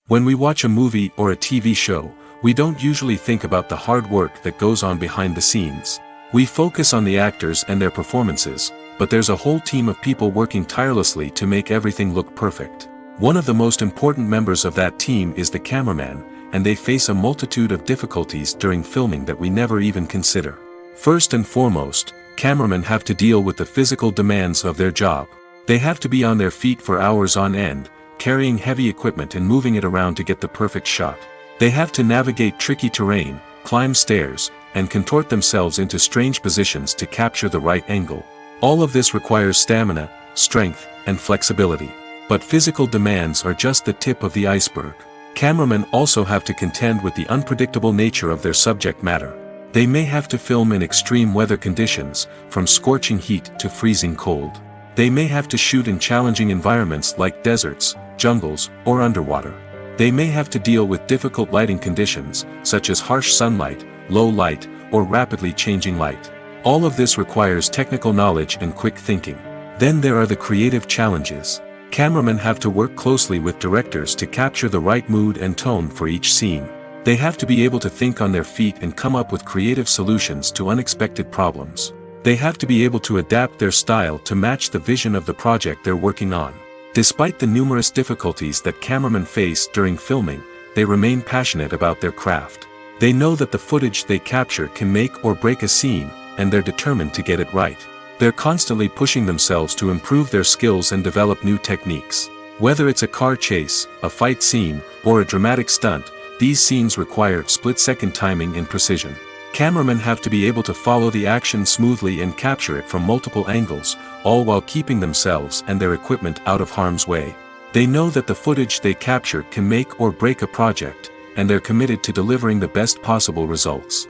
S1: When we watch a movie or a TV show, we don't usually think about the hard work that goes on behind the scenes. We focus on the actors and their performances, but there's a whole team of people working tirelessly to make everything look perfect. One of the most important members of that team is the cameraman, and they face a multitude of difficulties during filming that we never even consider. First and foremost, cameramen have to deal with the physical demands of their job. They have to be on their feet for hours on end, carrying heavy equipment and moving it around to get the perfect shot. They have to navigate tricky terrain, climb stairs, and contort themselves into strange positions to capture the right angle. All of this requires stamina, strength, and flexibility. But physical demands are just the tip of the iceberg. Cameramen also have to contend with the unpredictable nature of their subject matter. They may have to film in extreme weather conditions, from scorching heat to freezing cold. They may have to shoot in challenging environments like deserts, jungles, or underwater. They may have to deal with difficult lighting conditions, such as harsh sunlight, low light, or rapidly changing light. All of this requires technical knowledge and quick thinking. Then there are the creative challenges. Cameramen have to work closely with directors to capture the right mood and tone for each scene. They have to be able to think on their feet and come up with creative solutions to unexpected problems. They have to be able to adapt their style to match the vision of the project they're working on. Despite the numerous difficulties that cameramen face during filming, they remain passionate about their craft. They know that the footage they capture can make or break a scene, and they're determined to get it right. They're constantly pushing themselves to improve their skills and develop new techniques. Whether it's a car chase, a fight scene, or a dramatic stunt, these scenes require split-second timing and precision. Cameramen have to be able to follow the action smoothly and capture it from multiple angles, all while keeping themselves and their equipment out of harm's way. They know that the footage they capture can make or break a project, and they're committed to delivering the best possible results.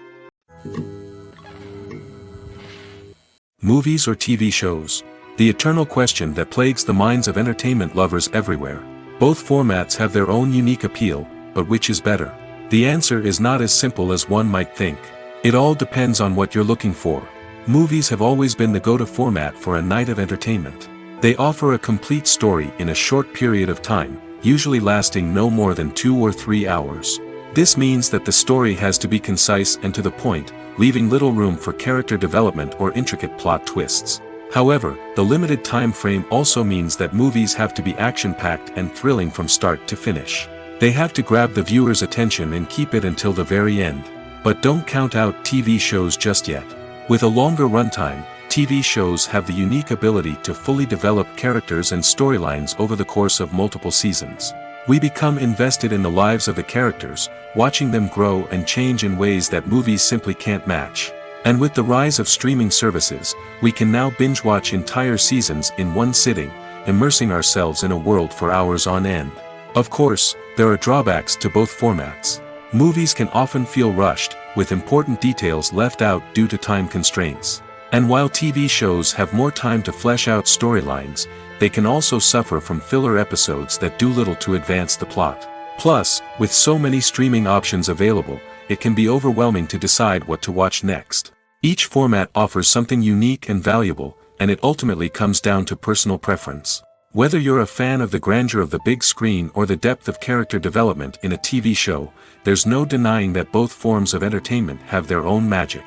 S1: Movies or TV shows? The eternal question that plagues the minds of entertainment lovers everywhere. Both formats have their own unique appeal, but which is better? The answer is not as simple as one might think. It all depends on what you're looking for. Movies have always been the go-to format for a night of entertainment. They offer a complete story in a short period of time, usually lasting no more than 2 or 3 hours. This means that the story has to be concise and to the point, leaving little room for character development or intricate plot twists. However, the limited time frame also means that movies have to be action-packed and thrilling from start to finish. They have to grab the viewer's attention and keep it until the very end. But don't count out TV shows just yet. With a longer runtime, TV shows have the unique ability to fully develop characters and storylines over the course of multiple seasons. We become invested in the lives of the characters, watching them grow and change in ways that movies simply can't match. And with the rise of streaming services, we can now binge-watch entire seasons in one sitting, immersing ourselves in a world for hours on end. Of course, there are drawbacks to both formats. Movies can often feel rushed, with important details left out due to time constraints. And while TV shows have more time to flesh out storylines, they can also suffer from filler episodes that do little to advance the plot. Plus, with so many streaming options available, it can be overwhelming to decide what to watch next. Each format offers something unique and valuable, and it ultimately comes down to personal preference. Whether you're a fan of the grandeur of the big screen or the depth of character development in a TV show, there's no denying that both forms of entertainment have their own magic.